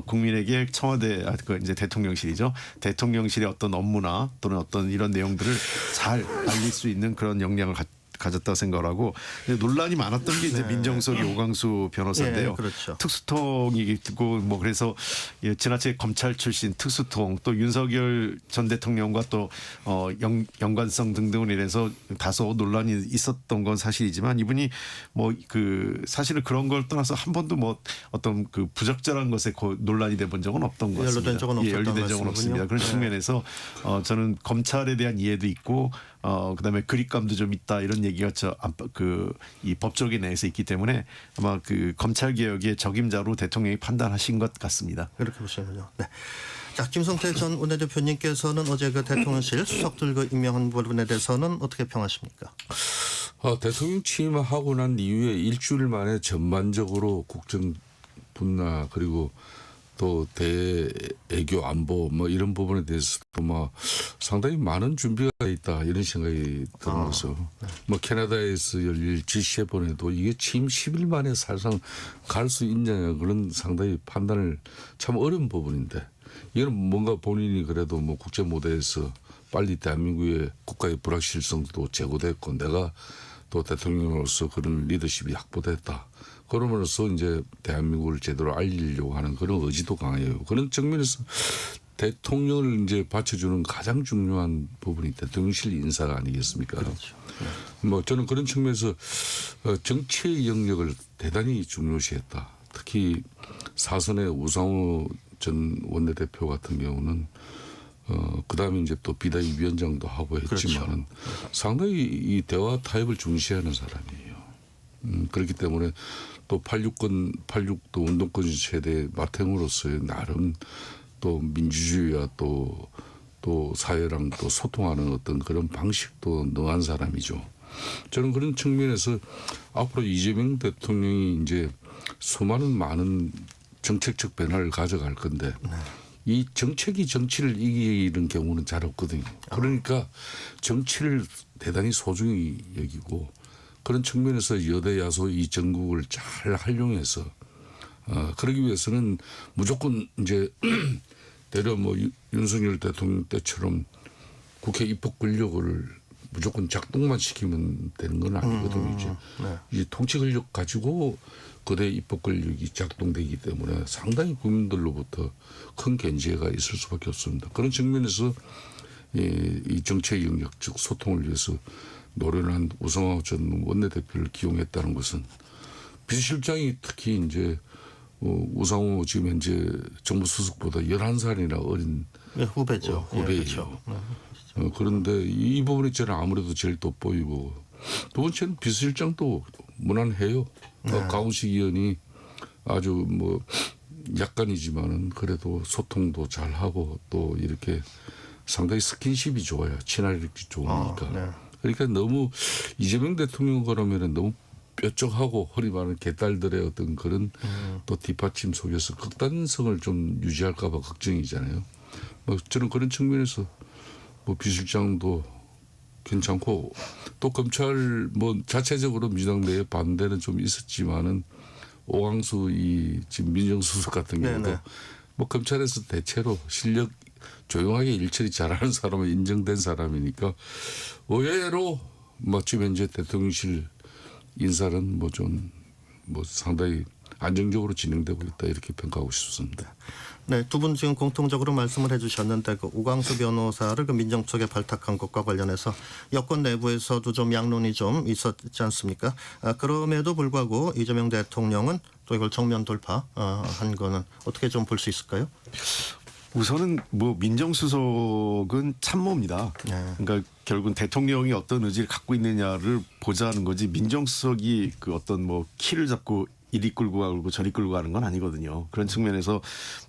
국민에게 청와대 이제 대통령실이죠. 대통령실의 어떤 업무나 또는 어떤 이런 내용들을 잘 알릴 수 있는 그런 역량을 가졌다고 생각을 하고 논란이 많았던 게 이제 민정수석이 오광수 변호사인데요. 네, 그렇죠. 특수통이고 뭐 그래서 지나치게 검찰 출신 특수통 또 윤석열 전 대통령과 또 연관성 등등을 이래서 다소 논란이 있었던 건 사실이지만 이분이 뭐 그 사실은 그런 걸 떠나서 한 번도 뭐 어떤 그 부적절한 것에 논란이 돼 본 적은 없던 것 같습니다. 연루된 적은 없었던 연루된 적은 없습니다. 그런 측면에서 저는 검찰에 대한 이해도 있고 그다음에 그립감도 좀 있다 이런 얘기가 이 법조계 내에서 있기 때문에 아마 그 검찰 개혁의 적임자로 대통령이 판단하신 것 같습니다. 그렇게 보시는군요. 네. 자, 김성태 전 원내대표님께서는 어제 그 대통령실 수석들 그 임명한 부분에 대해서는 어떻게 평하십니까? 대통령 취임하고 난 이후에 일주일 만에 전반적으로 국정 분야 그리고 또 대외교 안보 뭐 이런 부분에 대해서도 뭐 상당히 많은 준비가 있다 이런 생각이 드는 거죠. 뭐 캐나다에서 열릴 G7에도 이게 취임 10일 만에 사실상 갈 수 있느냐 그런 상당히 판단을 참 어려운 부분인데 이건 뭔가 본인이 그래도 뭐 국제 무대에서 빨리 대한민국의 국가의 불확실성도 제고됐고 내가 또 대통령으로서 그런 리더십이 확보됐다. 그러면서 이제 대한민국을 제대로 알리려고 하는 그런 의지도 강해요. 그런 측면에서 대통령을 이제 받쳐주는 가장 중요한 부분이 대통령실 인사가 아니겠습니까? 그렇죠. 뭐 저는 그런 측면에서 정치의 영역을 대단히 중요시했다. 특히 사선의 우상호 전 원내대표 같은 경우는 그다음에 이제 또 비대위원장도 하고 했지만은 그렇죠. 상당히 이 대화 타협을 중시하는 사람이에요. 그렇기 때문에 또 86도 운동권 세대 마탱으로서의 나름 또 민주주의와 또 사회랑 또 소통하는 어떤 그런 방식도 능한 사람이죠. 저는 그런 측면에서 앞으로 이재명 대통령이 이제 수많은 많은 정책적 변화를 가져갈 건데 이 정책이 정치를 이기는 경우는 잘 없거든요. 그러니까 정치를 대단히 소중히 여기고 그런 측면에서 여대 야소 이 전국을 잘 활용해서 그러기 위해서는 무조건 이제 대려 뭐 윤석열 대통령 때처럼 국회 입법 권력을 무조건 작동만 시키면 되는 건 아니거든요. 이제 이 통치 권력 가지고 거대 입법 권력이 작동되기 때문에 상당히 국민들로부터 큰 견제가 있을 수밖에 없습니다. 그런 측면에서 이 정책 영역 즉 소통을 위해서 노련한 한 우상호 전 원내대표를 기용했다는 것은 비서실장이 특히 이제 우상호 지금 현재 정부 수석보다 11살이나 어린 후배죠. 후배예요. 그렇죠. 그런데 이 부분이 저는 아무래도 제일 돋보이고 두 번째는 비서실장도 무난해요. 강훈식 의원이 아주 뭐 약간이지만은 그래도 소통도 잘하고 또 이렇게 상당히 스킨십이 좋아요. 친화력이 좋으니까. 그러니까 너무 이재명 대통령 그러면은 너무 뾰족하고 허리 많은 개딸들의 어떤 그런 또 뒷받침 속에서 극단성을 좀 유지할까 봐 걱정이잖아요. 저는 그런 측면에서 뭐 비실장도 괜찮고 또 검찰 뭐 자체적으로 민주당 내에 반대는 좀 있었지만은 오광수 이 지금 민정수석 같은 경우도 뭐 검찰에서 대체로 실력 조용하게 일처리 잘하는 사람은 인정된 사람이니까 의외로 뭐 지금 현재 대통령실 인사는 뭐 좀 뭐 상당히 안정적으로 진행되고 있다 이렇게 평가하고 싶습니다. 네, 두 분 지금 공통적으로 말씀을 해주셨는데 그 오광수 변호사를 그 민정수석에 발탁한 것과 관련해서 여권 내부에서도 좀 양론이 좀 있었지 않습니까? 그럼에도 불구하고 이재명 대통령은 또 이걸 정면 돌파한 거는 어떻게 좀 볼 수 있을까요? 우선은 뭐 민정수석은 참모입니다. 그러니까 결국은 대통령이 어떤 의지를 갖고 있느냐를 보자는 거지 민정수석이 그 어떤 뭐 키를 잡고 이리 끌고 가고 저리 끌고 가는 건 아니거든요. 그런 측면에서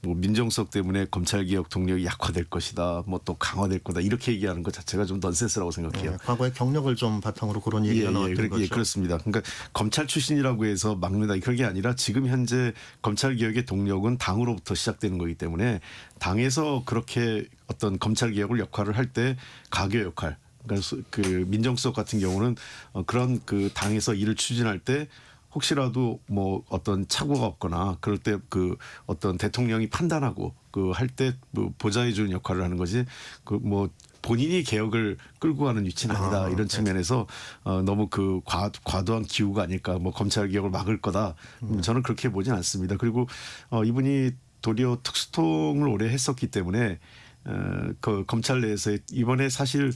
뭐 민정수석 때문에 검찰개혁 동력이 약화될 것이다, 뭐 또 강화될 거다 이렇게 얘기하는 것 자체가 좀 넌센스라고 생각해요. 과거의 경력을 좀 바탕으로 그런 얘기가 나왔던 거죠. 그렇습니다. 그러니까 검찰 출신이라고 해서 막는다 그런 게 아니라 지금 현재 검찰개혁의 동력은 당으로부터 시작되는 거기 때문에 당에서 그렇게 어떤 검찰개혁을 역할을 할 때 가교 역할 그러니까 그 민정수석 같은 경우는 그런 그 당에서 일을 추진할 때 혹시라도 뭐 어떤 착오가 없거나 그럴 때 그 어떤 대통령이 판단하고 그 할 때 뭐 보좌해 주는 역할을 하는 거지 그 뭐 본인이 개혁을 끌고 가는 위치는 아니다 이런 측면에서 너무 그 과도한 기우가 아닐까 뭐 검찰 개혁을 막을 거다 저는 그렇게 보진 않습니다. 그리고 이분이 도리어 특수통을 오래 했었기 때문에 그 검찰 내에서 이번에 사실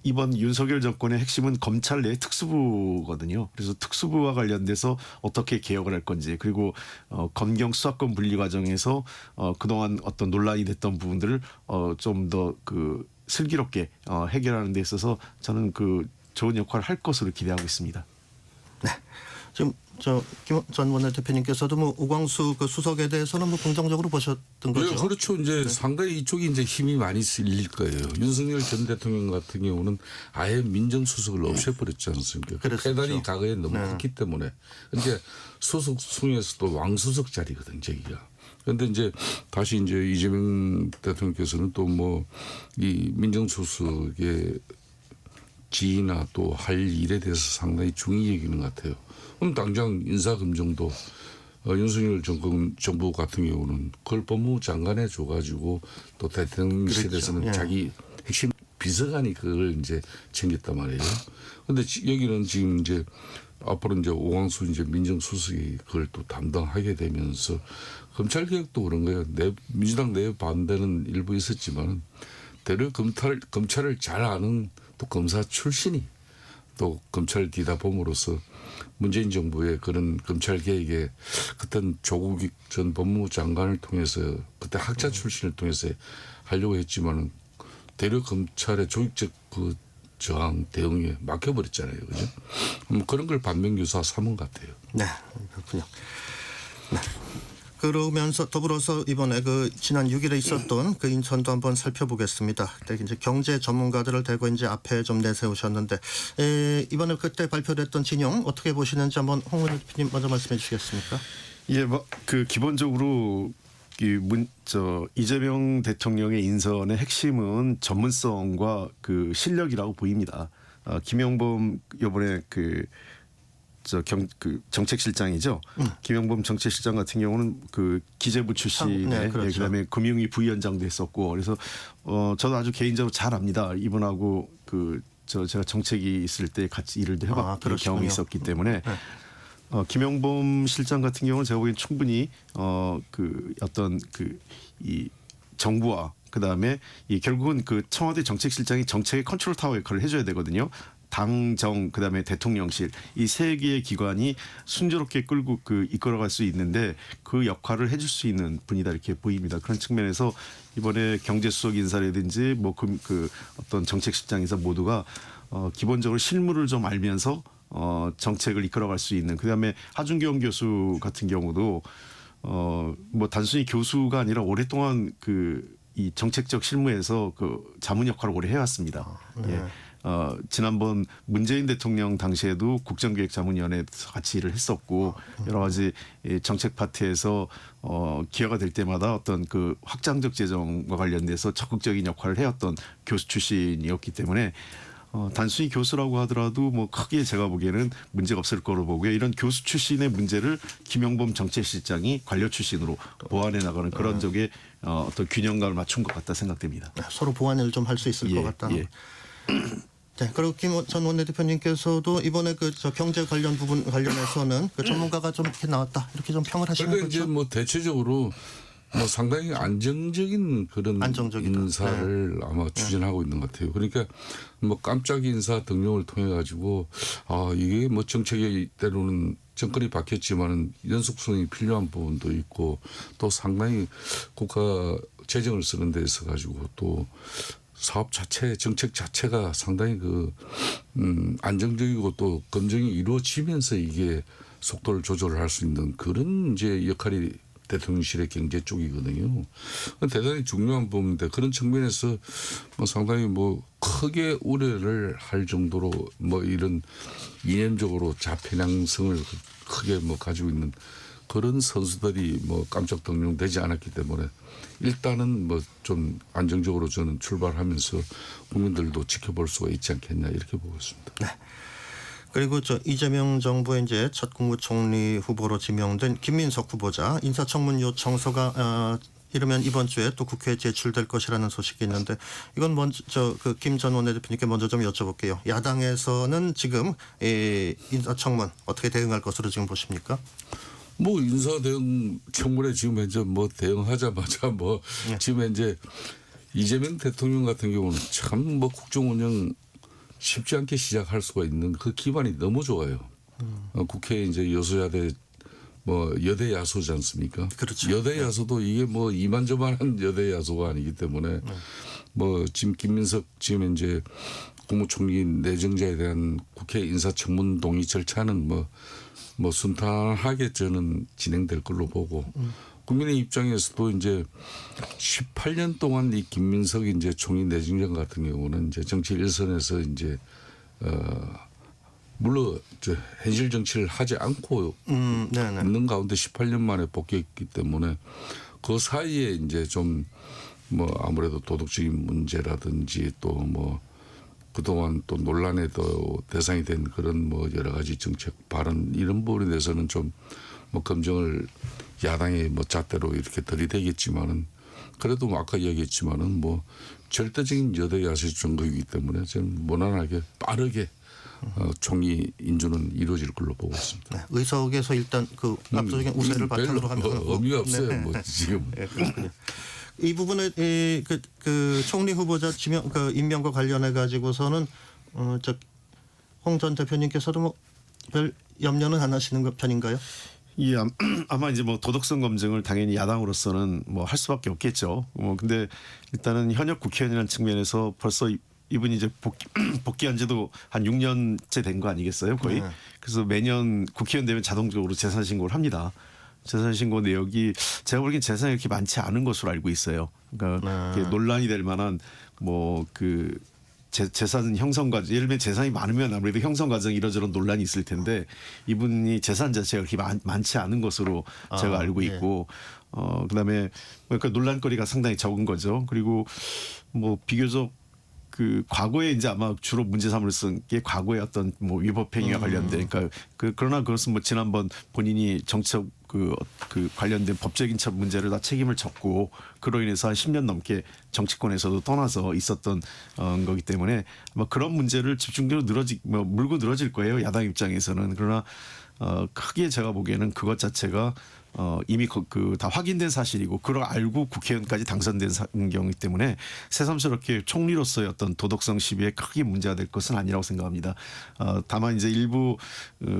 이번 윤석열 정권의 핵심은 검찰 내 특수부거든요. 그래서 특수부와 관련돼서 어떻게 개혁을 할 건지 그리고 검경 수사권 분리 과정에서 그동안 어떤 논란이 됐던 부분들을 좀 더 그 슬기롭게 해결하는 데 있어서 저는 그 좋은 역할을 할 것으로 기대하고 있습니다. 네. 지금 김 전 원내대표님께서도 뭐 오광수 그 수석에 대해서는 뭐 긍정적으로 보셨던 거죠? 네, 그렇죠. 이제 상당히 이쪽이 이제 힘이 많이 실릴 거예요. 윤석열 전 대통령 같은 경우는 아예 민정수석을 없애버렸지 않습니까? 패단이 과거에 너무 컸기 때문에. 그러니까 수석 중에서도 왕수석 자리거든, 저기가. 그런데 이제 다시 이제 이재명 대통령께서는 또 뭐 이 민정수석의 지위나 또 할 일에 대해서 상당히 중히 여기는 것 같아요. 그럼 당장 인사검증도 윤석열 정부 같은 경우는 그걸 법무부 장관에 줘가지고 또 대통령실에서는 자기 핵심 비서관이 그걸 이제 챙겼단 말이에요. 그런데 여기는 지금 이제 앞으로 이제 오광수 이제 민정수석이 그걸 또 담당하게 되면서 검찰 개혁도 그런 거예요. 민주당 내 반대는 일부 있었지만 대려 검찰을 잘 아는 또 검사 출신이 또 검찰 뒤다 봄으로써 문재인 정부의 그런 검찰 개혁에 그땐 조국 전 법무부 장관을 통해서 그때 학자 출신을 통해서 하려고 했지만은 대려 검찰의 조직적 그 저항 대응에 막혀버렸잖아요, 그죠? 그런 걸 반면교사 삼은 것 같아요. 네, 그렇군요. 네. 그러면서 더불어서 이번에 그 지난 6일에 있었던 그 인천도 한번 살펴보겠습니다. 그때 이제 경제 전문가들을 대고 이제 앞에 좀 내세우셨는데 이번에 그때 발표됐던 진영 어떻게 보시는지 한번 홍문호 대표님 먼저 말씀해 주시겠습니까? 예, 뭐 그 기본적으로 이재명 대통령의 인선의 핵심은 전문성과 그 실력이라고 보입니다. 김영범 이번에 그 정책실장이죠. 김영범 정책실장 같은 경우는 그 기재부 출신에 네, 그렇죠. 예, 그다음에 금융위 부위원장도 했었고 그래서 저도 아주 개인적으로 잘 압니다. 이분하고 제가 정책이 있을 때 같이 일을 해봤던 경험이 있었기 때문에. 네. 김영범 실장 같은 경우는 제가 보기엔 충분히 이 정부와 그다음에 결국은 그 청와대 정책실장이 정책의 컨트롤 타워 역할을 해줘야 되거든요. 당정 그다음에 대통령실 이 세 개의 기관이 순조롭게 끌고 이끌어갈 수 있는데 그 역할을 해줄 수 있는 분이다 이렇게 보입니다. 그런 측면에서 이번에 경제수석 인사라든지 어떤 정책실장 인사 모두가 기본적으로 실무를 좀 알면서 정책을 이끌어갈 수 있는 그다음에 하준경 교수 같은 경우도 뭐 단순히 교수가 아니라 오랫동안 이 정책적 실무에서 자문 역할을 오래 해왔습니다. 네. 예. 지난번 문재인 대통령 당시에도 국정기획자문위원회에서 같이 일을 했었고 여러 가지 정책 파트에서 기회가 될 때마다 어떤 그 확장적 재정과 관련돼서 적극적인 역할을 해왔던 교수 출신이었기 때문에 단순히 교수라고 하더라도 뭐 크게 제가 보기에는 문제가 없을 거로 보고요. 이런 교수 출신의 문제를 김영범 정책실장이 관료 출신으로 보완해 나가는 그런 적의 어떤 균형감을 맞춘 것 같다 생각됩니다. 서로 보완을 좀 할 수 있을 것 같다. 예. 네, 그리고 김 전 원내대표님께서도 이번에 경제 관련 부분 관련해서는 전문가가 좀 이렇게 나왔다 이렇게 좀 평을 하시는 그러니까 거죠. 이제 뭐 대체적으로 뭐 상당히 안정적인 그런 안정적이다. 인사를 아마 추진하고 있는 것 같아요. 그러니까 뭐 깜짝 인사 등용을 통해 가지고 이게 뭐 정책이 때로는 정권이 바뀌었지만은 연속성이 필요한 부분도 있고 또 상당히 국가 재정을 쓰는 데 있어 가지고 또 사업 자체, 정책 자체가 상당히 안정적이고 또 검증이 이루어지면서 이게 속도를 조절할 수 있는 그런 이제 역할이 대통령실의 경제 쪽이거든요. 대단히 중요한 부분인데 그런 측면에서 뭐 상당히 뭐 크게 우려를 할 정도로 뭐 이런 이념적으로 자편향성을 크게 뭐 가지고 있는 그런 선수들이 뭐 깜짝 등용되지 않았기 때문에 일단은 뭐 좀 안정적으로 저는 출발하면서 국민들도 지켜볼 수가 있지 않겠냐 이렇게 보고 있습니다. 네. 그리고 이재명 정부의 이제 첫 국무총리 후보로 지명된 김민석 후보자 인사청문 요청서가 이르면 이번 주에 또 국회에 제출될 것이라는 소식이 있는데 이건 먼저 김 전 원내대표님께 먼저 좀 여쭤볼게요. 야당에서는 지금 인사청문 어떻게 대응할 것으로 지금 보십니까? 뭐 인사 대응 청문회 지금 현재 뭐 대응하자마자 뭐 지금 현재 이재명 대통령 같은 경우는 참 뭐 국정 운영 쉽지 않게 시작할 수가 있는 그 기반이 너무 좋아요. 국회에 이제 여소야대 뭐 여대 야소지 않습니까? 그렇죠. 여대 야소도 이게 뭐 이만저만한 여대 야소가 아니기 때문에 뭐 지금 김민석 지금 이제 국무총리 내정자에 대한 국회 인사청문 동의 절차는 뭐 순탄하게 저는 진행될 걸로 보고 국민의 입장에서도 이제 18년 동안 이 김민석 이제 총리 내정자 같은 경우는 이제 정치 일선에서 이제 물론 현실 정치를 하지 않고 있는 가운데 18년 만에 복귀했기 때문에 그 사이에 이제 좀 뭐 아무래도 도덕적인 문제라든지 또 뭐 그동안 또 논란에도 대상이 된 그런 뭐 여러 가지 정책 발언 이런 부분에 대해서는 좀 뭐 검증을 야당의 뭐 잣대로 이렇게 들이대겠지만은 그래도 뭐 아까 얘기했지만은 뭐 절대적인 여대 야세 정도이기 때문에 저는 무난하게 빠르게 총리 인준은 이루어질 걸로 보고 있습니다. 네, 의석에서 일단 압도적인 우세를 바탕으로 하면 의미가 없어요. 뭐 지금. 네, 그렇군요. 이 부분에 그 총리 후보자 지명 임명과 관련해 가지고서는 홍 전 대표님께서도 뭐 별 염려는 안 하시는 편인가요? 예, 아마 이제 뭐 도덕성 검증을 당연히 야당으로서는 뭐 할 수밖에 없겠죠. 근데 일단은 현역 국회의원이라는 측면에서 벌써 이분이 이제 복귀한 지도 한 6년째 된 거 아니겠어요, 거의? 그래서 매년 국회의원 되면 자동적으로 재산 신고를 합니다. 재산 신고 내역이 제가 보기엔 재산이 이렇게 많지 않은 것으로 알고 있어요. 그러니까 이렇게 논란이 될 만한 뭐 그 재산 형성 과정, 예를 들면 재산이 많으면 아무래도 형성 과정이 이러저런 논란이 있을 텐데 이분이 재산 자체가 그렇게 많지 않은 것으로 제가 알고 있고 그다음에 그러니까 논란거리가 상당히 적은 거죠. 그리고 뭐 비교적 그 과거에 이제 아마 주로 문제 삼을 쓴 게 과거의 어떤 뭐 위법 행위와 관련되니까 그러나 그것은 뭐 지난번 본인이 정치적 그 관련된 법적인 문제를 다 책임을 졌고 그로 인해서 한 10년 넘게 정치권에서도 떠나서 있었던 거기 때문에 뭐 그런 문제를 집중적으로 물고 늘어질 거예요. 야당 입장에서는. 그러나 크게 제가 보기에는 그것 자체가 이미 다 확인된 사실이고 그걸 알고 국회의원까지 당선된 경우이기 때문에 새삼스럽게 총리로서의 어떤 도덕성 시비에 크게 문제가 될 것은 아니라고 생각합니다. 다만 이제 일부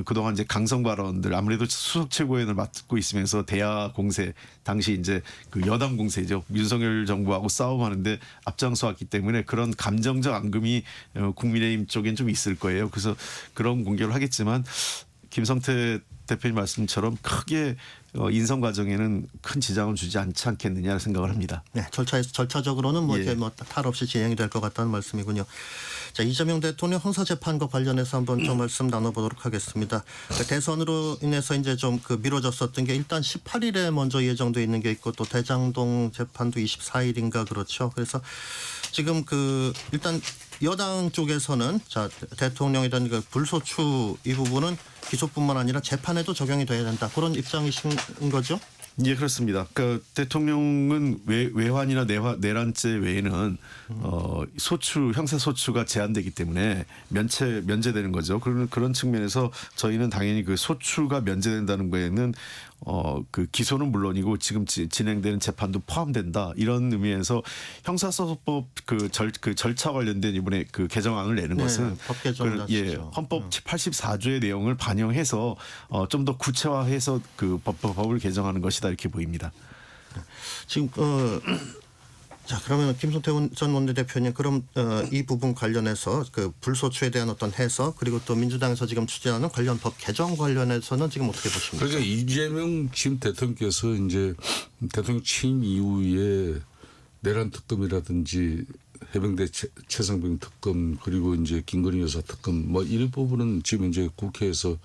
그동안 이제 강성 발언들 아무래도 수석 최고위원을 맡고 있으면서 대야 공세 당시 이제 그 여당 공세죠. 윤석열 정부하고 싸움하는데 앞장서 왔기 때문에 그런 감정적 앙금이 국민의힘 쪽엔 좀 있을 거예요. 그래서 그런 공격을 하겠지만 김성태 대표님 말씀처럼 크게 인선 과정에는 큰 지장을 주지 않지 않겠느냐 생각을 합니다. 네, 절차적으로는 뭐 예. 이렇게 뭐 탈 없이 진행이 될 것 같다는 말씀이군요. 자, 이재명 대통령 형사 재판과 관련해서 한번 좀 말씀 나눠보도록 하겠습니다. 대선으로 인해서 이제 좀 그 미뤄졌었던 게 일단 18일에 먼저 예정돼 있는 게 있고 또 대장동 재판도 24일인가 그렇죠. 그래서 지금 그 일단 여당 쪽에서는 자 대통령에 대한 그 불소추 이 부분은 기소뿐만 아니라 재판에도 적용이 돼야 된다. 그런 입장이신 거죠? 예, 그렇습니다. 그러니까 대통령은 외환이나 내란죄 외에는 소추 형사 소추가 제한되기 때문에 면제되는 거죠. 그런 측면에서 저희는 당연히 그 소추가 면제된다는 거에는 그 기소는 물론이고 지금 진행되는 재판도 포함된다 이런 의미에서 형사소송법 그 절차 관련된 이번에 그 개정안을 내는 것은 법 개정을 헌법 84조의 내용을 반영해서 좀 더 구체화해서 그 법을 개정하는 것이다 이렇게 보입니다. 지금 자 그러면 김성태 전 원내대표님 그럼 이 부분 관련해서 그 불소추에 대한 어떤 해석 그리고 또 민주당에서 지금 추진하는 관련 법 개정 관련해서는 지금 어떻게 보십니까? 그러니까 이재명 지금 대통령께서 이제 대통령 취임 이후에 내란 특검이라든지 해병대 최상병 특검 그리고 이제 김건희 여사 특검 뭐 이런 부분은 지금 이제 국회에서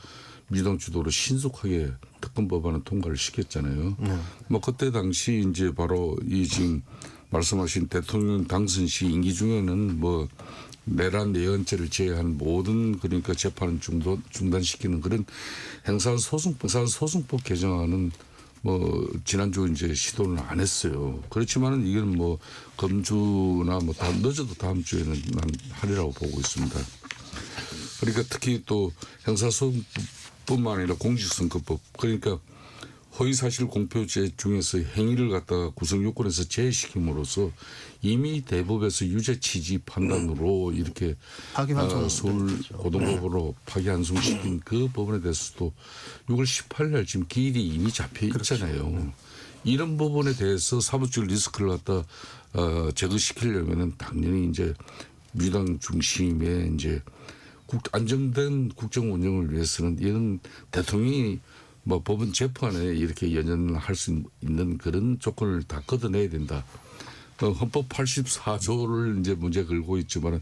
민주당 주도로 신속하게 특검 법안을 통과를 시켰잖아요. 뭐 그때 당시 이제 바로 이 지금 말씀하신 대통령 당선 시 임기 중에는 뭐 내란 내연죄를 제외한 모든 그러니까 재판을 중단시키는 그런 행사소송법 개정안은 뭐 지난주 이제 시도는 안 했어요. 그렇지만은 이건 뭐 검주나 뭐 다 늦어도 다음 주에는 난 하리라고 보고 있습니다. 그러니까 특히 또 형사소송뿐만 아니라 공직선거법 그러니까 허위사실 공표죄 중에서 행위를 갖다가 구성요건에서 제외시킴으로써 이미 대법에서 유죄 취지 판단으로 이렇게 서울 고등법으로 파기환송시킨 그 법원에 대해서도 6월 18일 날 지금 기일이 이미 잡혀 있잖아요. 그렇죠. 이런 부분에 대해서 사법적 리스크를 갖다 제거시키려면은 당연히 이제 민주당 중심의 이제 안정된 국정 운영을 위해서는 이런 대통령이 뭐 법원 재판에 이렇게 연연할 수 있는 그런 조건을 다 걷어내야 된다. 헌법 84조를 이제 문제 걸고 있지만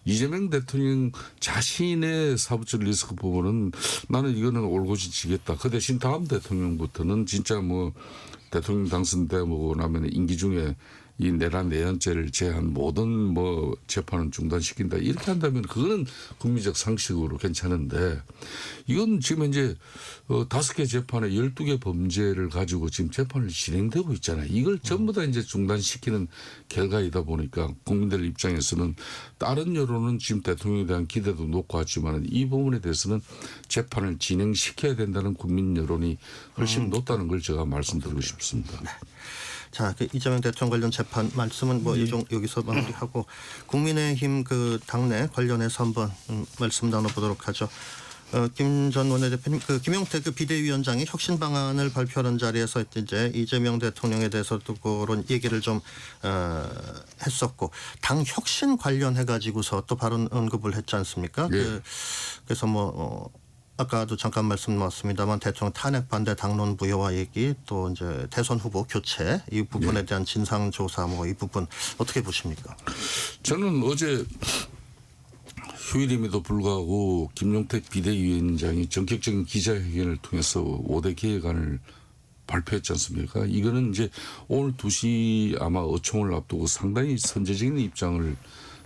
이재명 대통령 자신의 사법적 리스크 부분은 나는 이거는 올곧이 지겠다. 그 대신 다음 대통령부터는 진짜 뭐 대통령 당선되고 나면 임기 중에 이 내란 내연죄를 제한 모든 뭐 재판은 중단시킨다 이렇게 한다면 그거는 국민적 상식으로 괜찮은데 이건 지금 이제 5개 재판에 12개 범죄를 가지고 지금 재판을 진행되고 있잖아요. 이걸 전부 다 이제 중단시키는 결과이다 보니까 국민들 입장에서는 다른 여론은 지금 대통령에 대한 기대도 높고 하지만 이 부분에 대해서는 재판을 진행시켜야 된다는 국민 여론이 훨씬 높다는 걸 제가 말씀드리고 싶습니다. 자, 그 이재명 대통령 관련 재판 말씀은 뭐 여기서 마무리하고 국민의힘 그 당내 관련해서 한번 말씀 나눠보도록 하죠. 김 전 원내대표님, 그 김용태 그 비대위원장이 혁신 방안을 발표하는 자리에서 이제 이재명 대통령에 대해서도 그런 얘기를 좀 했었고 당 혁신 관련해 가지고서 또 발언 언급을 했지 않습니까? 네. 그래서 뭐 아까도 잠깐 말씀 나왔습니다만 대통령 탄핵 반대 당론 무효화 얘기 또 이제 대선 후보 교체 이 부분에 대한 진상 조사 뭐 이 부분 어떻게 보십니까? 저는 어제 휴일임에도 불구하고 김용택 비대위원장이 전격적인 기자회견을 통해서 5대 계획안을 발표했지 않습니까? 이거는 이제 오늘 2시 아마 어총을 앞두고 상당히 선제적인 입장을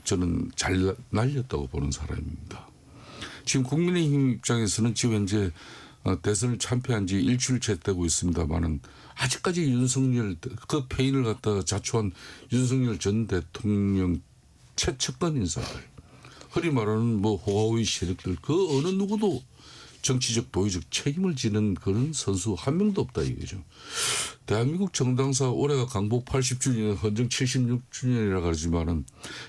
저는 잘 날렸다고 보는 사람입니다. 지금 국민의힘 입장에서는 지금 현재 대선을 참패한 지 일주일째 되고 있습니다만은 아직까지 윤석열 그 패인을 갖다 자초한 윤석열 전 대통령 최측근 인사들 흔히 말하는 뭐 호화의 세력들 그 어느 누구도 정치적 도의적 책임을 지는 그런 선수 한 명도 없다 이거죠. 대한민국 정당사 올해가 강복 80주년 헌정 76주년이라 그러지만은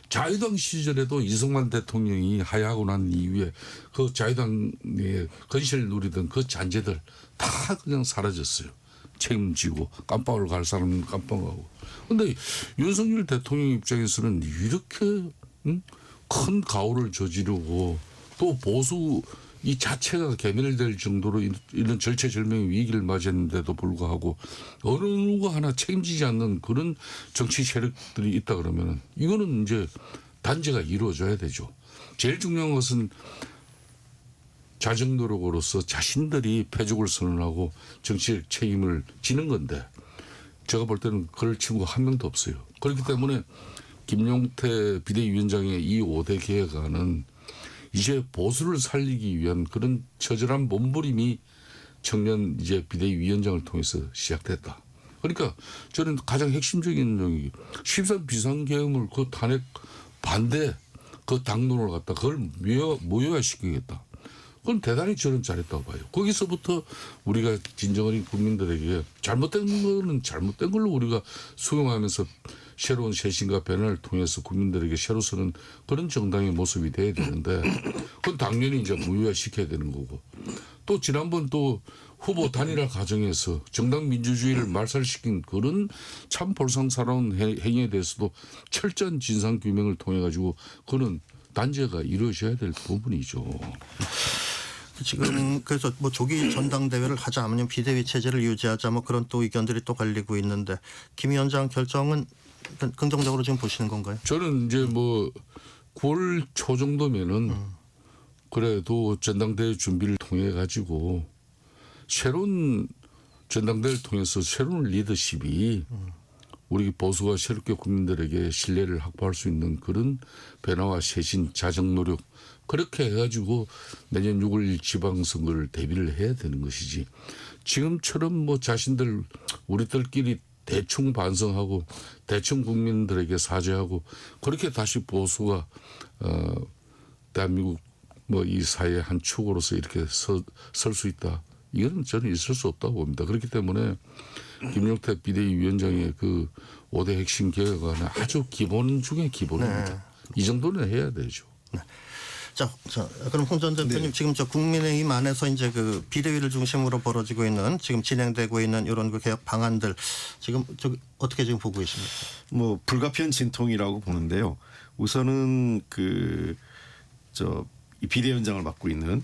자유당 시절에도 이승만 대통령이 하야하고 난 이후에 그 자유당의 건실을 누리던 그 잔재들 다 그냥 사라졌어요. 책임지고 깜빵을 갈 사람은 깜빵하고. 그런데 윤석열 대통령 입장에서는 이렇게 큰 가오를 저지르고 또 보수 이 자체가 괴멸될 정도로 이런 절체절명의 위기를 맞이했는데도 불구하고 어느 누구 하나 책임지지 않는 그런 정치 세력들이 있다 그러면 이거는 이제 단죄가 이루어져야 되죠. 제일 중요한 것은 자정 노력으로서 자신들이 패죽을 선언하고 정치적 책임을 지는 건데 제가 볼 때는 그럴 친구가 한 명도 없어요. 그렇기 때문에 김용태 비대위원장의 이 5대 계획안은 이제 보수를 살리기 위한 그런 처절한 몸부림이 청년 이제 비대위원장을 통해서 시작됐다. 그러니까 저는 가장 핵심적인 점이 13 비상계엄을 그 탄핵 반대 그 당론을 갖다 그걸 무효화시키겠다. 그건 대단히 저는 잘했다고 봐요. 거기서부터 우리가 진정한 국민들에게 잘못된 거는 잘못된 걸로 우리가 수용하면서 새로운 쇄신과 변화를 통해서 국민들에게 새로 서는 그런 정당의 모습이 돼야 되는데 그건 당연히 이제 무효화시켜야 되는 거고 또 지난번 또 후보 단일화 과정에서 정당 민주주의를 말살시킨 그런 참 볼상사나운 행위에 대해서도 철저한 진상 규명을 통해 가지고 그는 단죄가 이루어져야 될 부분이죠. 지금 그래서 뭐 조기 전당대회를 하자 아니면 비대위 체제를 유지하자 뭐 그런 또 의견들이 또 갈리고 있는데 김 위원장 결정은 긍정적으로 지금 보시는 건가요? 저는 이제 뭐 9월 초 정도면은 그래도 전당대회 준비를 통해 가지고 새로운 전당대회를 통해서 새로운 리더십이 우리 보수가 새롭게 국민들에게 신뢰를 확보할 수 있는 그런 변화와 쇄신, 자정 노력 그렇게 해가지고 내년 6월 지방선거를 대비를 해야 되는 것이지 지금처럼 뭐 자신들 우리들끼리 대충 반성하고 대충 국민들에게 사죄하고 그렇게 다시 보수가 대한민국 뭐 이 사회의 한 축으로서 이렇게 설 수 있다. 이건 저는 있을 수 없다고 봅니다. 그렇기 때문에 김용태 비대위원장의 그 5대 핵심 계획안은 아주 기본 중에 기본입니다. 네. 이 정도는 해야 되죠. 네. 자, 그럼 홍 전 대표님 지금 저 국민의힘 안에서 이제 그 비대위를 중심으로 벌어지고 있는 지금 진행되고 있는 이런 그 개혁 방안들 지금 어떻게 지금 보고 계십니까? 뭐 불가피한 진통이라고 보는데요. 우선은 이 비대위원장을 맡고 있는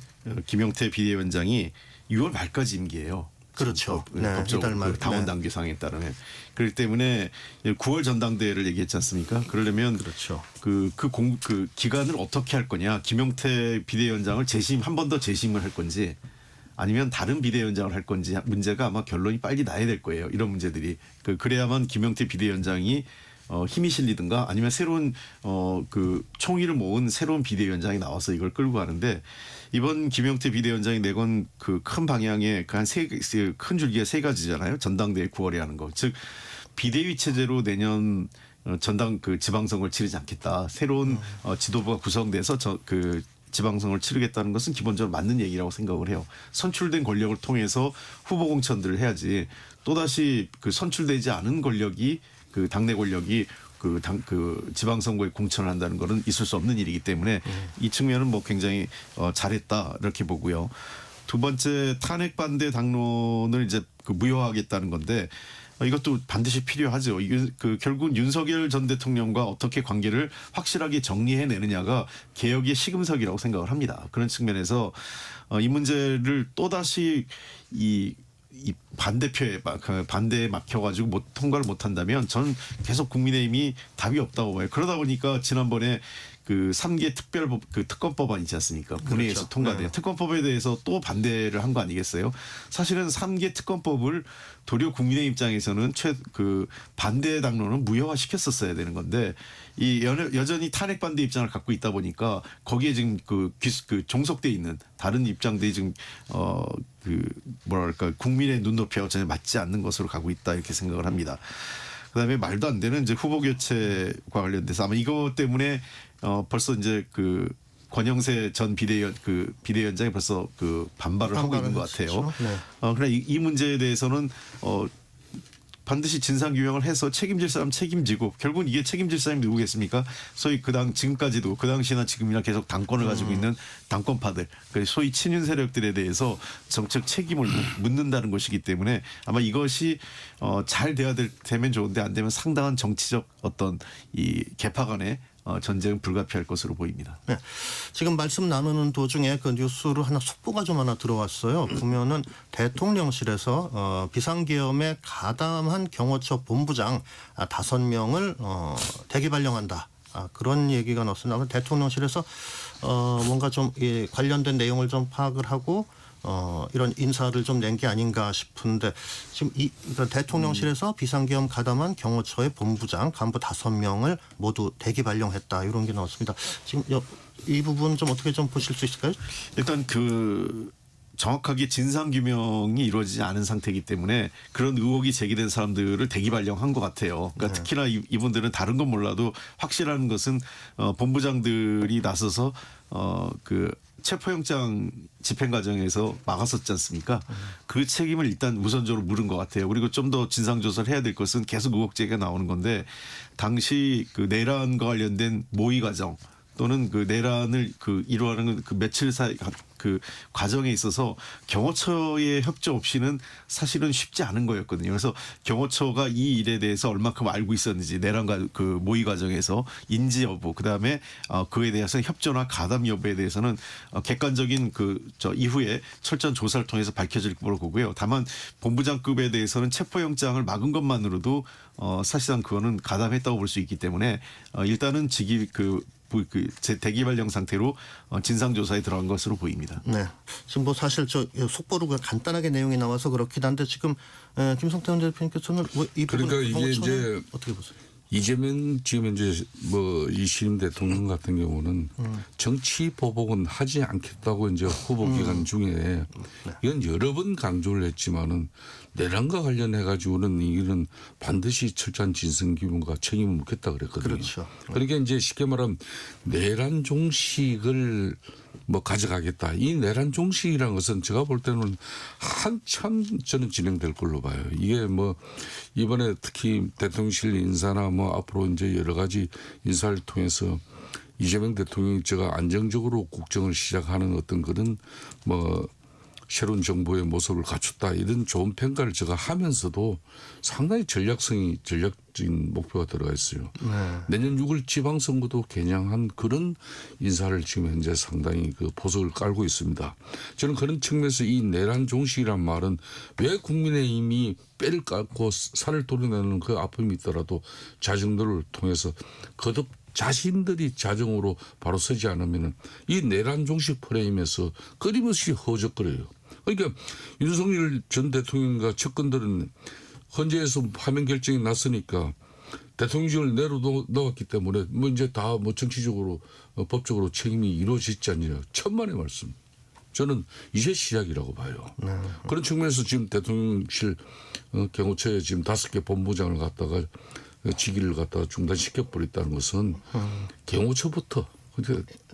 김용태 비대위원장이 6월 말까지 임기예요. 그렇죠. 법적으로 이달 말. 당원 당규상에 따르면 그렇기 때문에 9월 전당대회를 얘기했지 않습니까? 그러려면 그렇죠. 그 기간을 어떻게 할 거냐? 김용태 비대위원장을 한 번 더 재심을 할 건지 아니면 다른 비대위원장을 할 건지 문제가 아마 결론이 빨리 나야 될 거예요. 이런 문제들이 그래야만 김용태 비대위원장이 힘이 실리든가 아니면 새로운 총의를 모은 새로운 비대위원장이 나와서 이걸 끌고 가는데 이번 김용태 비대위원장이 내건 그 큰 방향의 큰 줄기가 세 가지잖아요. 전당대회 9월에 하는 거. 즉 비대위 체제로 내년 지방선거를 치르지 않겠다. 새로운 지도부가 구성돼서 지방선거를 치르겠다는 것은 기본적으로 맞는 얘기라고 생각을 해요. 선출된 권력을 통해서 후보 공천들을 해야지 또다시 선출되지 않은 권력이 당내 권력이 지방선거에 공천을 한다는 것은 있을 수 없는 일이기 때문에 이 측면은 뭐 굉장히 잘했다 이렇게 보고요. 두 번째 탄핵 반대 당론을 이제 무효화하겠다는 건데 이것도 반드시 필요하죠. 결국 윤석열 전 대통령과 어떻게 관계를 확실하게 정리해내느냐가 개혁의 시금석이라고 생각을 합니다. 그런 측면에서 이 문제를 또다시 이 반대에 막혀가지고 통과를 못한다면 저는 계속 국민의힘이 답이 없다고 봐요. 그러다 보니까 지난번에 그 3개 특검법안 있지 않습니까? 국회에서 통과된 네. 특검법에 대해서 또 반대를 한 거 아니겠어요? 사실은 3개 특검법을 도리어 국민의 입장에서는 반대 당론은 무효화시켰었어야 되는 건데 여전히 탄핵 반대 입장을 갖고 있다 보니까 거기에 지금 종속돼 있는 다른 입장들이 지금 국민의 눈높이와 전혀 맞지 않는 것으로 가고 있다 이렇게 생각을 합니다. 그다음에 말도 안 되는 이제 후보 교체과 관련돼서 아마 이것 때문에 벌써 이제 권영세 전 비대위원장이 벌써 반발을 하고 있는 것 같아요. 네. 그러나 이 문제에 대해서는 반드시 진상 규명을 해서 책임질 사람 책임지고 결국은 이게 책임질 사람이 누구겠습니까? 소위 지금까지도 그 당시나 지금이나 계속 당권을 가지고 있는 당권파들, 소위 친윤 세력들에 대해서 정책 책임을 묻는다는 것이기 때문에 아마 이것이 잘 되면 좋은데 안 되면 상당한 정치적 어떤 이 개파 간의 전쟁은 불가피할 것으로 보입니다. 네. 지금 말씀 나누는 도중에 그 뉴스로 속보가 좀 하나 들어왔어요. 보면은 대통령실에서 비상계엄에 가담한 경호처 본부장 5명을 대기 발령한다. 그런 얘기가 나왔습니다. 대통령실에서 뭔가 좀 관련된 내용을 좀 파악을 하고 이런 인사를 좀 낸 게 아닌가 싶은데 지금 대통령실에서 비상계엄 가담한 경호처의 본부장 간부 5명을 모두 대기 발령했다 이런 게 나왔습니다. 지금 이 부분 좀 어떻게 좀 보실 수 있을까요? 일단 정확하게 진상 규명이 이루어지지 않은 상태이기 때문에 그런 의혹이 제기된 사람들을 대기 발령한 것 같아요. 그러니까 특히나 이분들은 다른 건 몰라도 확실한 것은 본부장들이 나서서 체포영장 집행 과정에서 막았었지 않습니까? 그 책임을 일단 우선적으로 물은 것 같아요. 그리고 좀 더 진상조사를 해야 될 것은 계속 의혹 제기가 나오는 건데 당시 내란과 관련된 모의 과정 또는 내란을 이루어가는 며칠 사이 과정에 있어서 경호처의 협조 없이는 사실은 쉽지 않은 거였거든요. 그래서 경호처가 이 일에 대해서 얼마큼 알고 있었는지 내란과 모의 과정에서 인지 여부 그다음에 그에 대해서 협조나 가담 여부에 대해서는 객관적인 이후에 철저한 조사를 통해서 밝혀질 거로 보고요. 다만 본부장급에 대해서는 체포영장을 막은 것만으로도 사실상 그거는 가담했다고 볼 수 있기 때문에 일단은 대기 발령 상태로 진상조사에 들어간 것으로 보입니다. 네. 지금 사실 속보로 간단하게 내용이 나와서 그렇긴 한데 지금 김성태 대표님께서는 이 부분 그러니까 이게 이제 어떻게 보세요? 이재명 지금 이제 이 신임 대통령 같은 경우는 정치 보복은 하지 않겠다고 이제 후보 기간 중에 이건 여러 번 강조를 했지만은 내란과 관련해 가지고는 이런 반드시 철저한 진상 규명과 책임을 묻겠다 그랬거든요. 그렇죠. 그러니까 이제 쉽게 말하면 내란 종식을 가져가겠다. 이 내란 종식이라는 것은 제가 볼 때는 한참 저는 진행될 걸로 봐요. 이게 이번에 특히 대통령실 인사나 앞으로 이제 여러 가지 인사를 통해서 이재명 대통령이 제가 안정적으로 국정을 시작하는 어떤 그런 새로운 정부의 모습을 갖췄다 이런 좋은 평가를 제가 하면서도 상당히 전략적인 목표가 들어가 있어요. 내년 6월 지방선거도 겨냥한 그런 인사를 지금 현재 상당히 보석을 깔고 있습니다. 저는 그런 측면에서 이 내란 종식이란 말은 왜 국민의힘이 뼈를 깎고 살을 도려내는 그 아픔이 있더라도 자정들을 통해서 거듭 자신들이 자정으로 바로 서지 않으면 이 내란 종식 프레임에서 끊임없이 허적거려요. 그러니까 윤석열 전 대통령과 측근들은 헌재에서 파면 결정이 났으니까 대통령직을 내려놓았기 때문에 이제 다 정치적으로 법적으로 책임이 이루어지지 않느냐. 천만의 말씀. 저는 이제 시작이라고 봐요. 그런 측면에서 지금 대통령실 경호처에 지금 5개 본부장을 갖다가 직위를 갖다가 중단시켜버렸다는 것은 경호처부터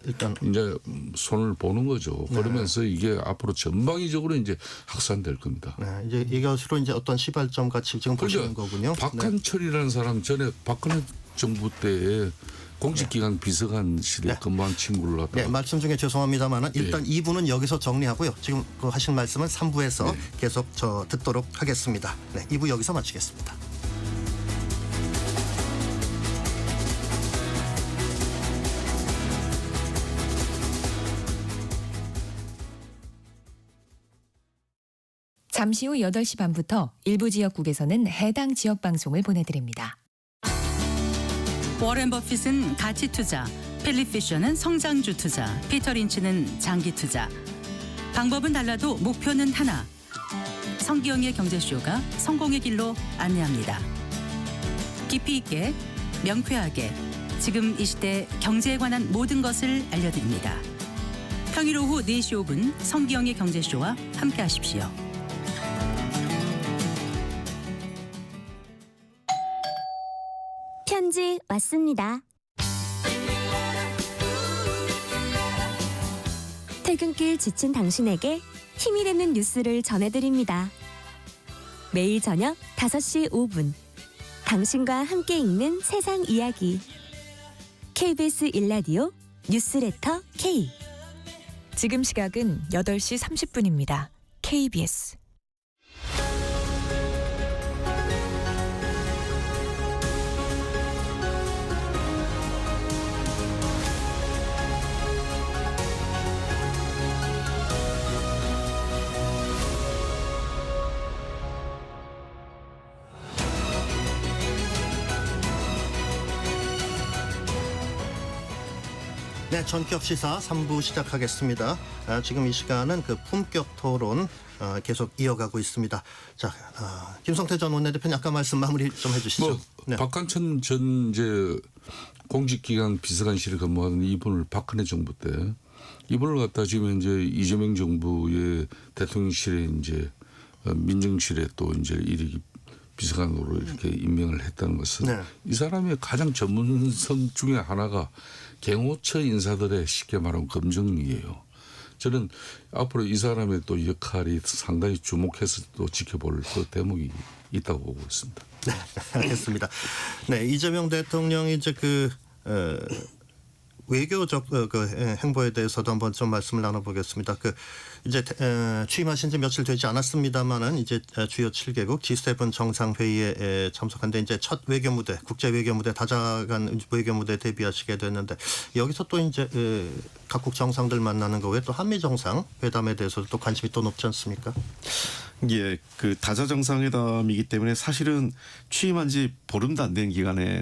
일단 이제 손을 보는 거죠. 그러면서 이게 앞으로 전방위적으로 이제 확산될 겁니다. 네, 이제 이것으로 이제 어떤 시발점 같이 지금 보시는 거군요. 박한철이라는 사람 전에 박근혜 정부 때에 공직기관 비서관실에 네. 근무한 친구를 갖다가 네, 말씀 중에 죄송합니다만은 일단 2부는 여기서 정리하고요. 지금 그 하신 말씀은 3부에서 계속 듣도록 하겠습니다. 네, 2부 여기서 마치겠습니다. 잠시 후 8시 반부터 일부 지역국에서는 해당 지역 방송을 보내드립니다. 워렌 버핏은 가치 투자, 필립 피셔는 성장주 투자, 피터 린치는 장기 투자. 방법은 달라도 목표는 하나. 성기영의 경제쇼가 성공의 길로 안내합니다. 깊이 있게, 명쾌하게, 지금 이 시대 경제에 관한 모든 것을 알려드립니다. 평일 오후 4시 5분 성기영의 경제쇼와 함께하십시오. 편지 왔습니다. 퇴근길 지친 당신에게 힘이 되는 뉴스를 전해드립니다. 매일 저녁 5시 5분 당신과 함께 읽는 세상 이야기 KBS 1라디오 뉴스레터 K. 지금 시각은 8시 30분입니다. KBS. 네, 전격 시사 3부 시작하겠습니다. 지금 이 시간은 그 품격 토론 계속 이어가고 있습니다. 자, 김성태 전 원내대표님 아까 말씀 마무리 좀 해주시죠. 네. 박한천 전 이제 공직기관 비서관실에 근무하던 이분을 박근혜 정부 때 이분을 갖다 지금 현재 이재명 정부의 대통령실에 이제 민정실에 또 이제 일기 비서관으로 이렇게 임명을 했다는 것은 네. 이 사람의 가장 전문성 중에 하나가 경호처 인사들의 쉽게 말하면 검증이에요. 저는 앞으로 이 사람의 또 역할이 상당히 주목해서 또 지켜볼 그 대목이 있다고 보고 있습니다. 네, 알겠습니다. 네, 이재명 대통령이 이제 외교적 행보에 대해서도 한번 좀 말씀을 나눠보겠습니다. 이제 취임하신 지 며칠 되지 않았습니다만은 이제 주요 7개국 G7 정상회의에 참석한데 이제 첫 외교 무대, 국제 외교 무대, 다자간 외교 무대 데뷔하시게 됐는데 여기서 또 이제 각국 정상들 만나는 거 외에 또 한미 정상 회담에 대해서도 또 관심이 또 높지 않습니까? 예, 그 다자 정상회담이기 때문에 사실은 취임한 지 보름도 안 된 기간에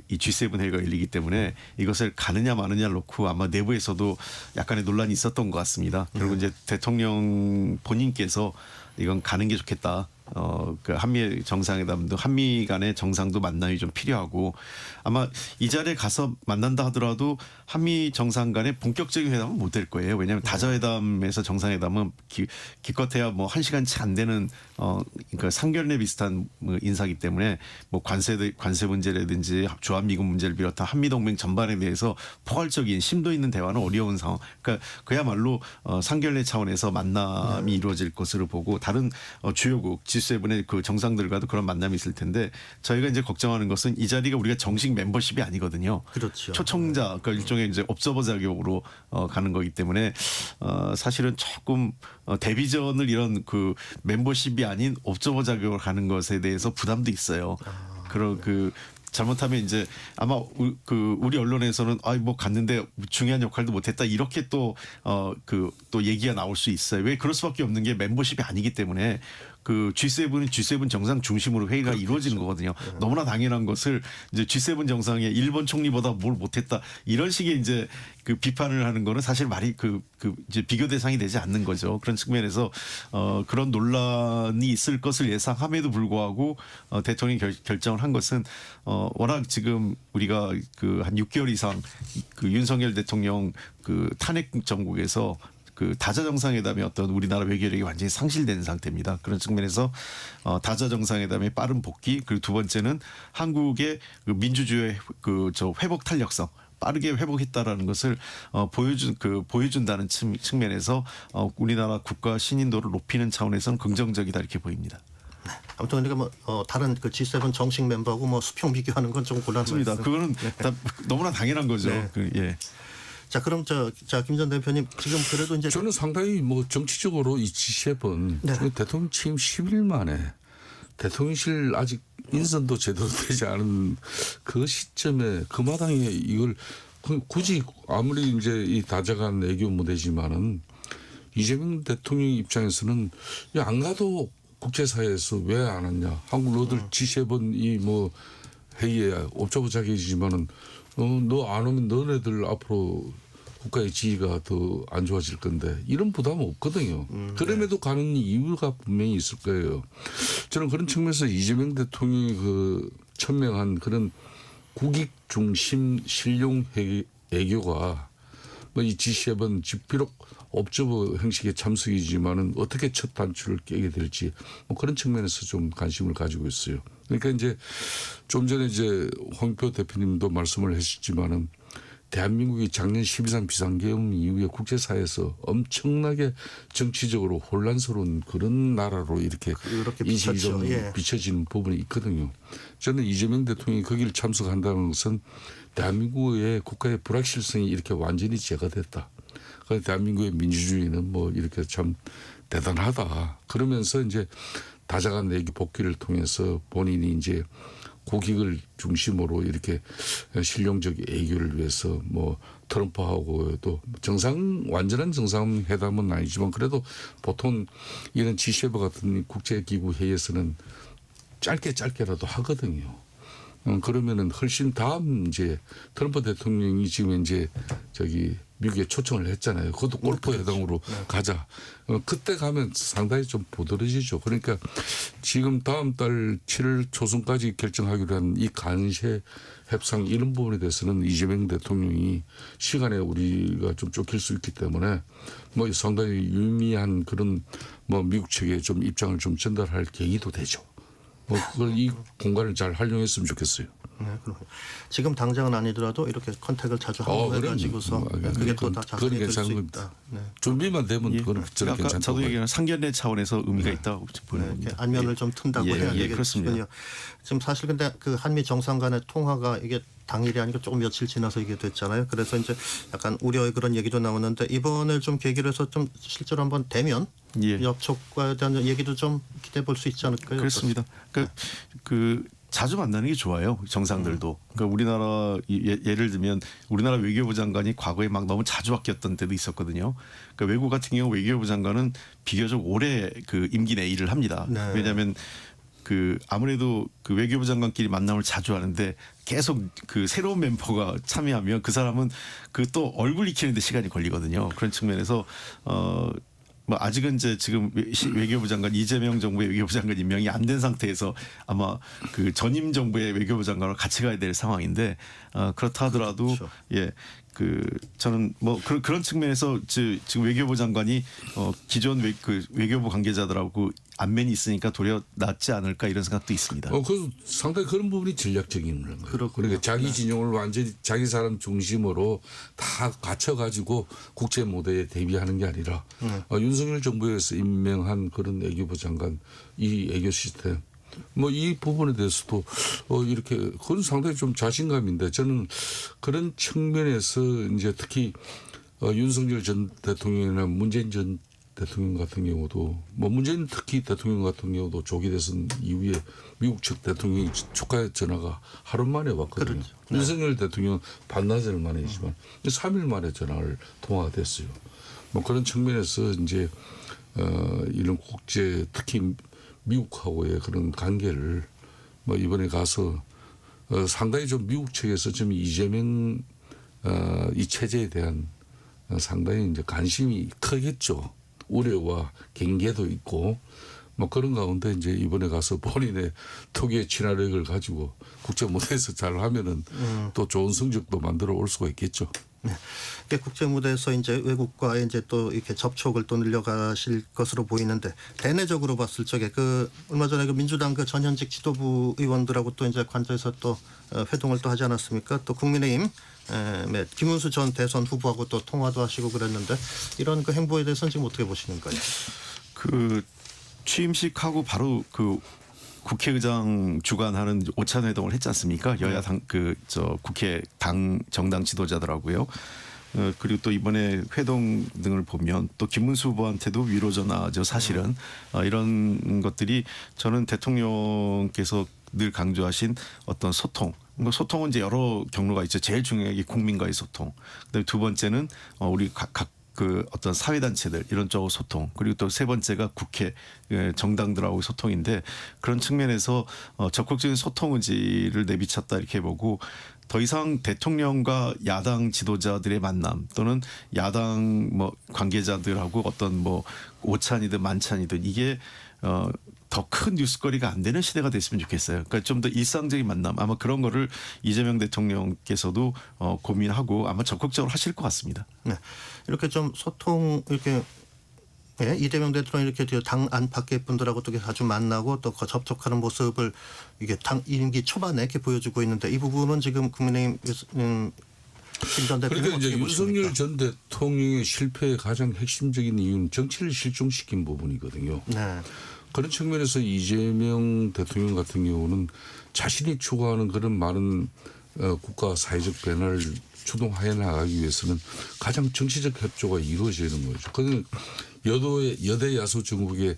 이 G7 회의가 열리기 때문에 이것을 가느냐 마느냐를 놓고 아마 내부에서도 약간의 논란이 있었던 것 같습니다. 그리고 이제 대통령 본인께서 이건 가는 게 좋겠다. 그 한미 정상회담도 한미 간의 정상도 만남이 좀 필요하고 아마 이 자리에 가서 만난다 하더라도 한미 정상 간의 본격적인 회담은 못 될 거예요. 왜냐하면 다자회담에서 정상회담은 기껏해야 뭐 1시간 채 안 되는 그러니까 상견례 비슷한 인사기 때문에 뭐 관세 문제라든지 주한미군 문제를 비롯한 한미 동맹 전반에 대해서 포괄적인 심도 있는 대화는 어려운 상황. 그러니까 그야말로 상견례 차원에서 만남이 이루어질 것으로 보고 다른 주요국 G7의 그 정상들과도 그런 만남이 있을 텐데 저희가 이제 걱정하는 것은 이 자리가 우리가 정식 멤버십이 아니거든요. 그렇죠. 초청자, 그러니까 일종의 이제 옵저버 자격으로 가는 거기 때문에 사실은 조금 데뷔전을 이런 그 멤버십이 아닌 옵저버 자격으로 가는 것에 대해서 부담도 있어요. 그런 잘못하면 이제 아마 우리 언론에서는 뭐 갔는데 중요한 역할도 못했다 이렇게 또 얘기가 나올 수 있어요. 왜 그럴 수밖에 없는 게 멤버십이 아니기 때문에 그 G7은 G7 정상 중심으로 회의가 이루어지는 거거든요. 너무나 당연한 것을 이제 G7 정상에 일본 총리보다 뭘 못했다 이런 식의 이제 그 비판을 하는 거는 사실 말이 이제 비교 대상이 되지 않는 거죠. 그런 측면에서 그런 논란이 있을 것을 예상함에도 불구하고 대통령이 결정을 한 것은 워낙 지금 우리가 한 6개월 이상 윤석열 대통령 탄핵 정국에서 다자 정상회담의 어떤 우리나라 외교력이 완전히 상실된 상태입니다. 그런 측면에서 다자 정상회담의 빠른 복귀 그리고 두 번째는 한국의 민주주의의 회복 탄력성 빠르게 회복했다라는 것을 보여준다는 측면에서 우리나라 국가 신인도를 높이는 차원에서는 긍정적이다 이렇게 보입니다. 네. 아무튼 그러니까 뭐 다른 그 G7 정식 멤버하고 뭐 수평 비교하는 건 좀 곤란합니다. 맞습니다. 그거는 다 너무나 당연한 거죠. 네. 예. 자 그럼 김 전 대표님 지금 그래도 이제 저는 상당히 뭐 정치적으로 이 G7 네. 대통령 취임 10일 만에 대통령실 아직 인선도 제대로 되지 않은 그 시점에 그 마당에 이걸 굳이 아무리 이제 이 다자간 애교 무대지만은 이재명 대통령 입장에서는 안 가도 국제사회에서 왜 안 왔냐. 한국 너들 G7 이 뭐 회의에 옵저버자기지만은 너 안 오면 너네들 앞으로 국가의 지위가 더 안 좋아질 건데 이런 부담은 없거든요. 그럼에도 가는 이유가 분명히 있을 거예요. 저는 그런 측면에서 이재명 대통령이 그 천명한 그런 국익 중심 실용 애교가 뭐 이 G7 비록 옵저버 형식의 참석이지만은 어떻게 첫 단추를 깨게 될지 뭐 그런 측면에서 좀 관심을 가지고 있어요. 그러니까 이제 좀 전에 이제 홍표 대표님도 말씀을 하셨지만은 대한민국이 작년 12.3 비상계엄 이후에 국제사회에서 엄청나게 정치적으로 혼란스러운 그런 나라로 이렇게 인식이 좀 비춰지는 부분이 있거든요. 저는 이재명 대통령이 거기를 참석한다는 것은 대한민국의 국가의 불확실성이 이렇게 완전히 제거됐다. 그래서 대한민국의 민주주의는 뭐 이렇게 참 대단하다. 그러면서 이제 다자간 내기 복귀를 통해서 본인이 이제 국익을 중심으로 이렇게 실용적 애교를 위해서 뭐 트럼프하고도 완전한 정상회담은 아니지만 그래도 보통 이런 G7 같은 국제기구 회의에서는 짧게라도 하거든요. 그러면은 훨씬 다음 이제 트럼프 대통령이 지금 이제 미국에 초청을 했잖아요. 그것도 골프 회담으로 가자. 그때 가면 상당히 좀 부드러지죠. 그러니까 지금 다음 달 7월 초순까지 결정하기로 한 이 간세 협상 이런 부분에 대해서는 이재명 대통령이 시간에 우리가 좀 쫓길 수 있기 때문에 뭐 상당히 유의미한 그런 뭐 미국 측에 좀 입장을 좀 전달할 계기도 되죠. 뭐 그걸 이 공간을 잘 활용했으면 좋겠어요. 네, 지금 당장은 아니더라도 이렇게 컨택을 자주 하고 해가지고서 그게 또 다 작성이 될 수 있다. 네. 준비만 되면 그건 저는 괜찮다고. 저도 얘기하는 상견례 차원에서 의미가 있다고 보는 겁니다. 안면을 좀 튼다고 해야 되겠군요. 그렇습니다. 지금 사실 근데 그 한미 정상 간의 통화가 이게 당일이 아니고 조금 며칠 지나서 이게 됐잖아요. 그래서 이제 약간 우려의 그런 얘기도 나오는데 이번을 좀 계기로 해서 좀 실제로 한번 대면 접촉과에 대한 얘기도 좀 기대해 볼 수 있지 않을까요? 그렇습니다. 그 자주 만나는 게 좋아요. 정상들도. 그러니까 우리나라 예를 들면 우리나라 외교부 장관이 과거에 막 너무 자주 바뀌었던 때도 있었거든요. 그러니까 외국 같은 경우 외교부 장관은 비교적 오래 그 임기 내 일을 합니다. 네. 왜냐하면 그 아무래도 그 외교부 장관끼리 만남을 자주 하는데 계속 그 새로운 멤버가 참여하면 그 사람은 그 또 얼굴 익히는데 시간이 걸리거든요. 그런 측면에서 뭐 아직은 이제 지금 외교부 장관 이재명 정부의 외교부 장관 임명이 안 된 상태에서 아마 그 전임 정부의 외교부 장관을 같이 가야 될 상황인데 그렇다 하더라도 그렇죠. 저는 뭐 그런 측면에서 지금 외교부 장관이 기존 외교부 관계자들하고 안면이 있으니까 도리어 낫지 않을까 이런 생각도 있습니다. 그래서 상당히 그런 부분이 전략적인 거예요. 그러니까 자기 진영을 완전히 자기 사람 중심으로 다 갖춰가지고 국제 무대에 대비하는 게 아니라 윤석열 정부에서 임명한 그런 외교부 장관 이 외교 시스템 뭐 이 부분에 대해서도 이렇게 그건 상당히 좀 자신감인데 저는 그런 측면에서 이제 특히 윤석열 전 대통령이나 문재인 전 대통령 같은 경우도 뭐 문재인 특히 대통령 같은 경우도 조기 대선 이후에 미국 측 대통령이 축하 전화가 하루 만에 왔거든요. 그렇죠. 윤석열 대통령은 반나절 만이지만 3일 만에 전화를 통화가 됐어요. 뭐 그런 측면에서 이제 이런 국제 특히 미국하고의 그런 관계를 뭐 이번에 가서 상당히 좀 미국 측에서 좀 이재명 이 체제에 대한 상당히 이제 관심이 크겠죠. 우려와 경계도 있고 뭐 그런 가운데 이제 이번에 가서 본인의 특유의 친화력을 가지고 국제 무대에서 잘 하면은 또 좋은 성적도 만들어 올 수가 있겠죠. 네. 국제 무대에서 이제 외국과의 이제 또 이렇게 접촉을 또 늘려가실 것으로 보이는데 대내적으로 봤을 적에 그 얼마 전에 그 민주당 그 전현직 지도부 의원들하고 또 이제 관저에서 또 회동을 또 하지 않았습니까? 또 국민의힘 김문수 전 대선 후보하고 또 통화도 하시고 그랬는데 이런 그 행보에 대해서는 지금 어떻게 보시는가요? 그 취임식하고 바로 그 국회의장 주관하는 오찬 회동을 했지 않습니까? 여야 당 국회 당 정당 지도자들하고요. 그리고 또 이번에 회동 등을 보면 또 김문수 후보한테도 위로 전화죠. 사실은 이런 것들이 저는 대통령께서 늘 강조하신 어떤 소통. 뭐 소통은 이제 여러 경로가 있죠. 제일 중요한 게 국민과의 소통. 그다음에 두 번째는 우리 각 그 어떤 사회단체들 이런 쪽으로 소통. 그리고 또 세 번째가 국회 정당들하고 소통인데 그런 측면에서 적극적인 소통 의지를 내비쳤다 이렇게 보고 더 이상 대통령과 야당 지도자들의 만남 또는 야당 뭐 관계자들하고 어떤 뭐 오찬이든 만찬이든 이게 더 큰 뉴스거리가 안 되는 시대가 됐으면 좋겠어요. 그러니까 좀 더 일상적인 만남 아마 그런 거를 이재명 대통령께서도 고민하고 아마 적극적으로 하실 것 같습니다. 네. 이렇게 좀 소통 이렇게 이재명 대통령 이렇게 당 안팎의 분들하고 또 자주 만나고 또 접촉하는 모습을 이게 당 임기 초반에 이렇게 보여주고 있는데 이 부분은 지금 국민의힘 김전 대표님 그러니까 이제 어떻게 보십니까? 윤석열 전 대통령의 실패의 가장 핵심적인 이유는 정치를 실종시킨 부분이거든요. 네. 그런 측면에서 이재명 대통령 같은 경우는 자신이 추구하는 그런 많은 국가 사회적 변화를 추동하여 나가기 위해서는 가장 정치적 협조가 이루어지는 거죠. 그는 여대 야소 정국의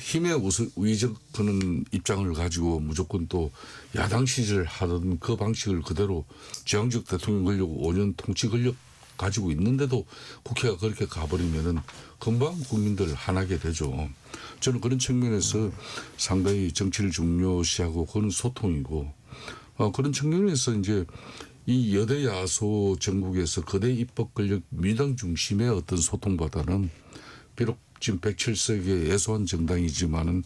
힘의 위적하는 입장을 가지고 무조건 또 야당 시절 하던 그 방식을 그대로 지향적 대통령 권력 5년 통치 권력 가지고 있는데도 국회가 그렇게 가버리면은 금방 국민들 화나게 되죠. 저는 그런 측면에서 상당히 정치를 중요시하고 그런 소통이고 그런 측면에서 이제 이 여대 야소 정국에서 거대 입법 권력 민주당 중심의 어떤 소통보다는 비록 지금 107석의 예소한 정당이지만은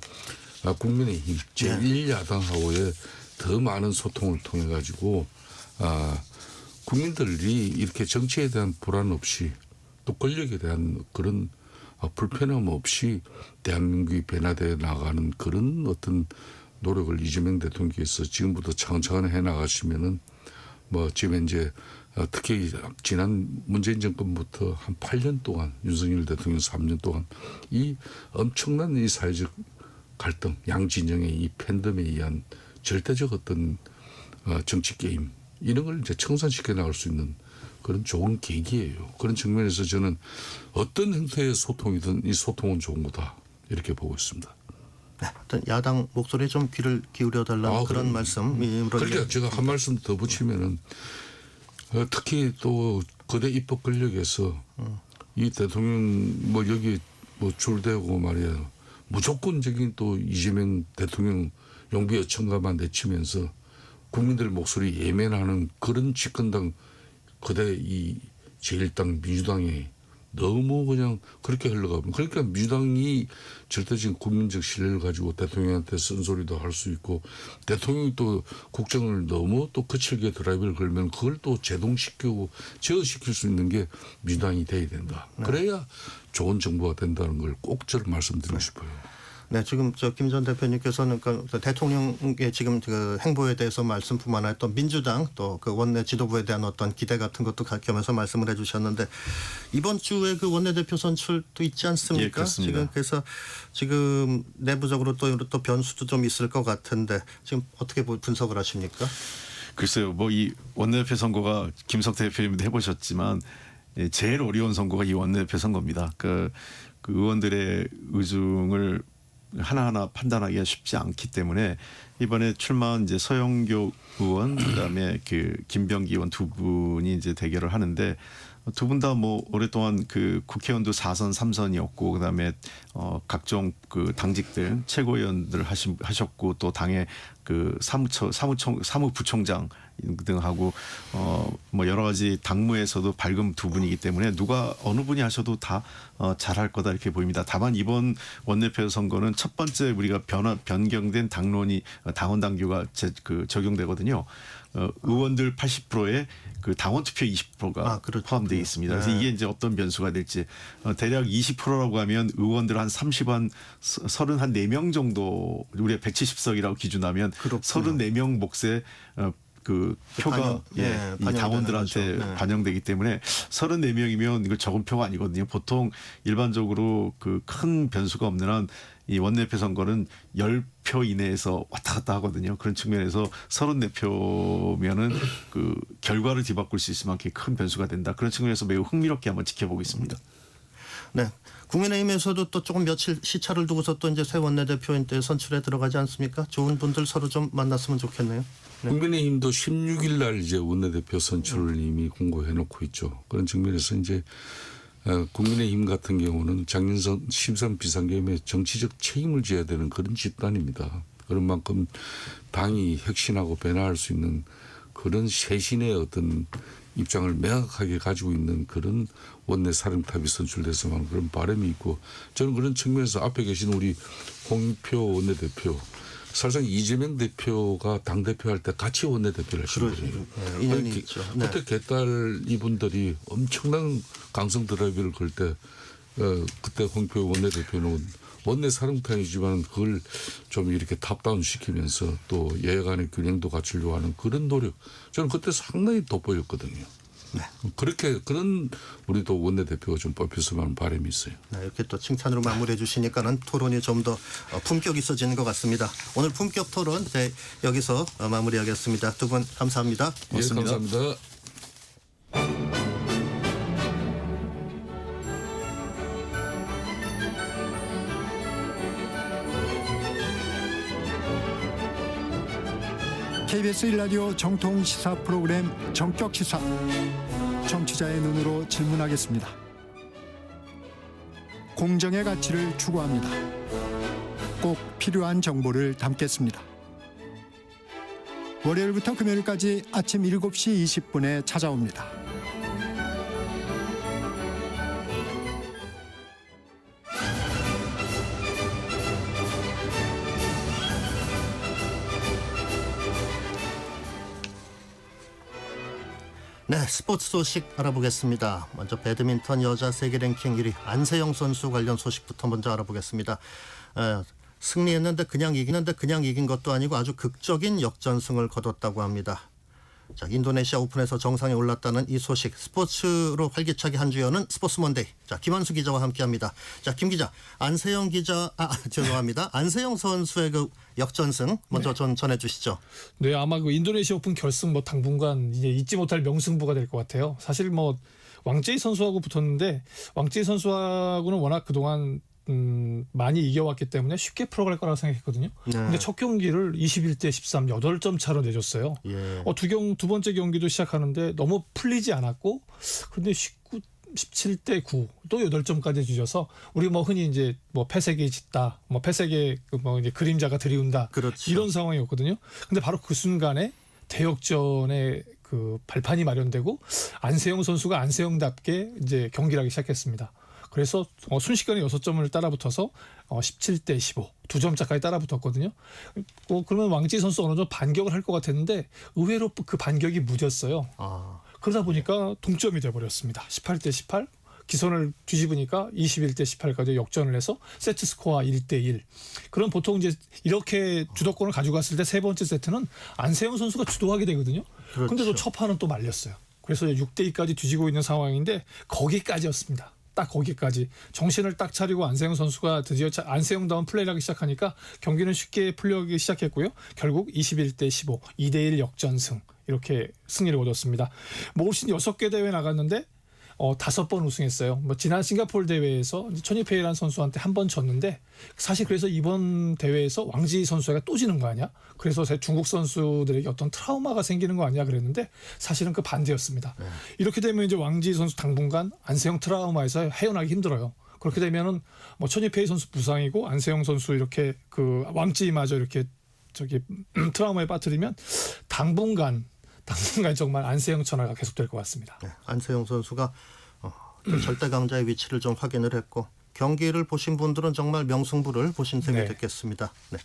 국민의힘 제1야당하고의 더 많은 소통을 통해 가지고 국민들이 이렇게 정치에 대한 불안 없이 또 권력에 대한 그런 불편함 없이 대한민국이 변화되어 나가는 그런 어떤 노력을 이재명 대통령께서 지금부터 차근차근 해 나가시면은 뭐 지금 이제 특히 지난 문재인 정권부터 한 8년 동안 윤석열 대통령 3년 동안 이 엄청난 이 사회적 갈등 양진영의 이 팬덤에 의한 절대적 어떤 정치 게임 이런 걸 이제 청산시켜 나갈 수 있는 그런 좋은 계기예요. 그런 측면에서 저는 어떤 형태의 소통이든 이 소통은 좋은 거다 이렇게 보고 있습니다. 네, 어떤 야당 목소리에 좀 귀를 기울여 달라는 그런 말씀으로. 그러니까 제가 한 말씀 더 붙이면은 특히 또 거대 입법 권력에서 이 대통령 뭐 여기 뭐 줄대고 말이에요. 무조건적인 또 이재명 대통령 용비 요청가만 내치면서 국민들 목소리 예면하는 그런 집권당 거대 이 제1당 민주당이 너무 그냥 그렇게 흘러가면 그러니까 민주당이 절대적인 국민적 신뢰를 가지고 대통령한테 쓴소리도 할 수 있고 대통령이 또 국정을 너무 또 거칠게 드라이브를 걸면 그걸 또 제동시키고 제어시킬 수 있는 게 민주당이 돼야 된다. 그래야 좋은 정부가 된다는 걸 꼭 저는 말씀드리고 싶어요. 네, 지금 김 전 대표님께서는 그러니까 대통령의 지금 그 행보에 대해서 말씀뿐만 아니라 또 민주당 또 그 원내 지도부에 대한 어떤 기대 같은 것도 겸해서 말씀을 해주셨는데 이번 주에 그 원내대표 선출도 있지 않습니까? 예, 그렇습니다. 지금 그래서 지금 내부적으로 또 변수도 좀 있을 것 같은데 지금 어떻게 분석을 하십니까? 글쎄요, 뭐 이 원내대표 선거가 김석태 대표님도 해보셨지만 제일 어려운 선거가 이 원내대표 선거입니다. 그 의원들의 의중을 하나하나 판단하기가 쉽지 않기 때문에 이번에 출마한 이제 서영교 의원 그다음에 그 김병기 의원 두 분이 이제 대결을 하는데 두 분 다 뭐 오랫동안 그 국회의원도 4선 3선이었고 그다음에 각종 그 당직들 최고위원들 하셨고 또 당의 그 사무부총장 등하고 뭐 여러 가지 당무에서도 밝은 두 분이기 때문에 누가 어느 분이 하셔도 다 잘할 거다 이렇게 보입니다. 다만 이번 원내표 선거는 첫 번째 우리가 변경된 당원 당규가 적용되거든요. 의원들 80%에 그 당원 투표 20%가 포함되어 있습니다. 그래서 이게 이제 어떤 변수가 될지 대략 20%라고 하면 의원들 한 34명 정도 우리가 170석이라고 기준하면 34명 몫의 그 표가 이 당원들한테 반영되기 때문에 34명이면 이거 적은 표가 아니거든요. 보통 일반적으로 그 큰 변수가 없는 한 이 원내대표 선거는 10표 2표 이내에서 왔다 갔다 하거든요. 그런 측면에서 34표면은 그 결과를 뒤바꿀 수 있을 만큼 큰 변수가 된다. 그런 측면에서 매우 흥미롭게 한번 지켜보겠습니다. 네. 국민의힘에서도 또 조금 며칠 시차를 두고서 또 이제 새 원내대표인데 선출에 들어가지 않습니까? 좋은 분들 서로 좀 만났으면 좋겠네요. 네. 국민의힘도 16일 날 이제 원내대표 선출을 이미 공고해 놓고 있죠. 그런 측면에서 이제 국민의힘 같은 경우는 작년 심산 비상계엄에 정치적 책임을 져야 되는 그런 집단입니다. 그런 만큼 당이 혁신하고 변화할 수 있는 그런 쇄신의 어떤 입장을 명확하게 가지고 있는 그런 원내 사령탑이 선출돼서만 그런 바람이 있고, 저는 그런 측면에서 앞에 계신 우리 홍표 원내대표, 사실상 이재명 대표가 당대표 할 때 같이 원내대표를 하신 거예요. 네, 인연이 있죠. 네. 그때 개딸 이분들이 엄청난 강성 드라이브를 걸 때 그때 홍표 원내대표는 원내 사령탑이지만 그걸 좀 이렇게 탑다운 시키면서 또 여야 간의 균형도 갖추려고 하는 그런 노력, 저는 그때 상당히 돋보였거든요. 네. 그런 우리도 원내대표가 좀 뽑혔으면 하는 바람이 있어요. 네, 이렇게 또 칭찬으로 마무리해 주시니까는 토론이 좀 더 품격 있어지는 것 같습니다. 오늘 품격 토론 여기서 마무리하겠습니다. 두 분 감사합니다. 고맙습니다. 예, 감사합니다. KBS 1라디오 정통 시사 프로그램 정격 시사. 정치자의 눈으로 질문하겠습니다. 공정의 가치를 추구합니다. 꼭 필요한 정보를 담겠습니다. 월요일부터 금요일까지 아침 7시 20분에 찾아옵니다. 네, 스포츠 소식 알아보겠습니다. 먼저 배드민턴 여자 세계 랭킹 1위 안세영 선수 관련 소식부터 먼저 알아보겠습니다. 승리했는데 그냥 이긴 것도 아니고 아주 극적인 역전승을 거뒀다고 합니다. 자, 인도네시아 오픈에서 정상에 올랐다는 이 소식, 스포츠로 활기차게 한 주여는 스포츠 먼데이. 자, 김한수 기자와 함께합니다. 자, 김 기자, 안세영 선수의 그 역전승 먼저 전해주시죠. 네, 아마 그 인도네시아 오픈 결승 당분간 이제 잊지 못할 명승부가 될 것 같아요. 사실 왕제이 선수하고 붙었는데 왕제이 선수하고는 워낙 그동안 많이 이겨왔기 때문에 쉽게 풀어갈 거라고 생각했거든요. 네. 근데 첫 경기를 21대 13, 8점 차로 내줬어요. 예. 두 번째 경기도 시작하는데 너무 풀리지 않았고, 근데 17대 9, 또 8점까지 주셔서 우리 흔히 이제 패색이 짙다, 패색의 이제 그림자가 드리운다. 그렇죠. 이런 상황이었거든요. 근데 바로 그 순간에 대역전의 그 발판이 마련되고 안세영 선수가 안세영답게 이제 경기를 하기 시작했습니다. 그래서 순식간에 6점을 따라붙어서 17대 15, 2점 차까지 따라붙었거든요. 그러면 왕지 선수 어느 정도 반격을 할 것 같았는데 의외로 그 반격이 무뎠어요. 그러다 보니까 동점이 돼버렸습니다. 18대 18, 기선을 뒤집으니까 21대 18까지 역전을 해서 세트 스코어 1대 1. 그럼 보통 이제 이렇게 주도권을 가져갔을 때 세 번째 세트는 안세영 선수가 주도하게 되거든요. 그렇죠. 그런데도 첫 판은 또 말렸어요. 그래서 6대 2까지 뒤지고 있는 상황인데 거기까지였습니다. 딱 거기까지 정신을 딱 차리고 안세영 선수가 드디어 안세영다운 플레이를 하기 시작하니까 경기는 쉽게 풀려기 시작했고요. 결국 21대 15, 2대 1 역전승, 이렇게 승리를 거뒀습니다. 올 시즌 6개 대회 나갔는데 5번 우승했어요. 지난 싱가포르 대회에서 천이페이라는 선수한테 한 번 졌는데, 사실 그래서 이번 대회에서 왕지 선수가 또 지는 거 아니야? 그래서 중국 선수들에게 어떤 트라우마가 생기는 거 아니야? 그랬는데 사실은 그 반대였습니다. 이렇게 되면 이제 왕지 선수 당분간 안세영 트라우마에서 헤어나기 힘들어요. 그렇게 되면은 천이페이 선수 부상이고 안세영 선수 이렇게 그 왕지마저 이렇게 트라우마에 빠뜨리면 당분간 정말 안세영 천하가 계속될 것 같습니다. 네, 안세영 선수가 절대 강자의 위치를 좀 확인을 했고, 경기를 보신 분들은 정말 명승부를 보신 셈이 됐겠습니다. 네.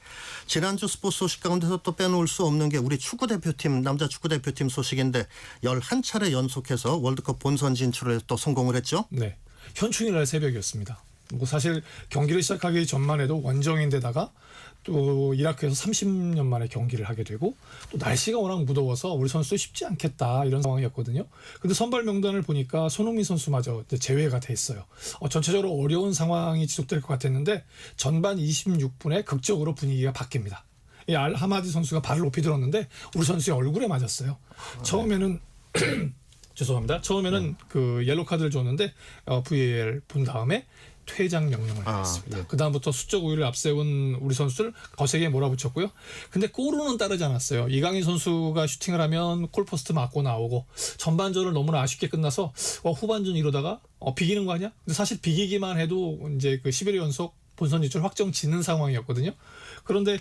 지난주 스포츠 소식 가운데서 또 빼놓을 수 없는 게 우리 축구대표팀, 남자 축구대표팀 소식인데 11차례 연속해서 월드컵 본선 진출에 또 성공을 했죠. 네, 현충일 날 새벽이었습니다. 사실 경기를 시작하기 전만 해도 원정인데다가 또 이라크에서 30년 만에 경기를 하게 되고 또 날씨가 워낙 무더워서 우리 선수도 쉽지 않겠다 이런 상황이었거든요. 근데 선발 명단을 보니까 손흥민 선수마저 이제 제외가 돼 있어요. 전체적으로 어려운 상황이 지속될 것 같았는데 전반 26분에 극적으로 분위기가 바뀝니다. 이 알 하마디 선수가 발을 높이 들었는데 우리 선수의 얼굴에 맞았어요. 처음에는 죄송합니다. 처음에는 그 옐로 카드를 줬는데 VAR 본 다음에 퇴장 명령을 했습니다. 예. 그 다음부터 수적 우위를 앞세운 우리 선수들 거세게 몰아붙였고요. 근데 골로는 따르지 않았어요. 이강인 선수가 슈팅을 하면 골포스트 맞고 나오고 전반전을 너무나 아쉽게 끝나서 후반전 이러다가 비기는 거 아니야? 근데 사실 비기기만 해도 이제 그 11회 연속 본선 진출 확정 지는 상황이었거든요. 그런데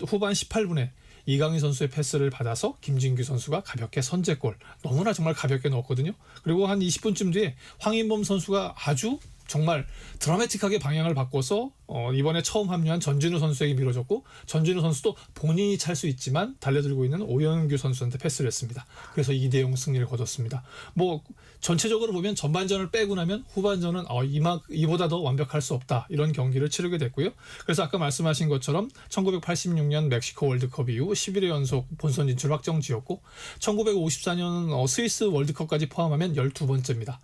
후반 18분에 이강인 선수의 패스를 받아서 김진규 선수가 가볍게 선제골, 너무나 정말 가볍게 넣었거든요. 그리고 한 20분쯤 뒤에 황인범 선수가 아주 정말 드라마틱하게 방향을 바꿔서 이번에 처음 합류한 전진우 선수에게 밀어줬고, 전진우 선수도 본인이 찰 수 있지만 달려들고 있는 오영규 선수한테 패스를 했습니다. 그래서 2대0 승리를 거뒀습니다. 뭐 전체적으로 보면 전반전을 빼고 나면 후반전은 이보다 더 완벽할 수 없다, 이런 경기를 치르게 됐고요. 그래서 아까 말씀하신 것처럼 1986년 멕시코 월드컵 이후 11회 연속 본선 진출 확정지었고, 1954년 스위스 월드컵까지 포함하면 12번째입니다.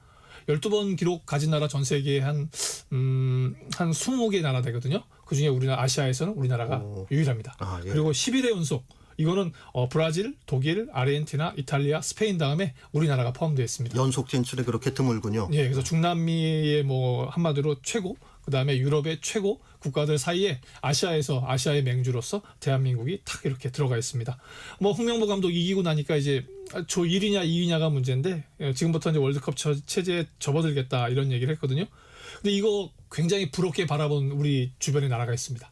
12번 기록 가진 나라 전 세계에 한 20개 나라 되거든요. 그중에 우리나라, 아시아에서는 우리나라가 유일합니다. 예. 그리고 11회 연속, 이거는 브라질, 독일, 아르헨티나, 이탈리아, 스페인 다음에 우리나라가 포함되어 있습니다. 연속 진출이 그렇게 드물군요. 예, 그래서 중남미의 뭐 한마디로 최고, 그 다음에 유럽의 최고 국가들 사이에 아시아에서 아시아의 맹주로서 대한민국이 탁 이렇게 들어가 있습니다. 뭐 홍명보 감독 이기고 나니까 이제 조 1위냐 2위냐가 문제인데, 지금부터 이제 월드컵 체제에 접어들겠다 이런 얘기를 했거든요. 근데 이거 굉장히 부럽게 바라본 우리 주변의 나라가 있습니다.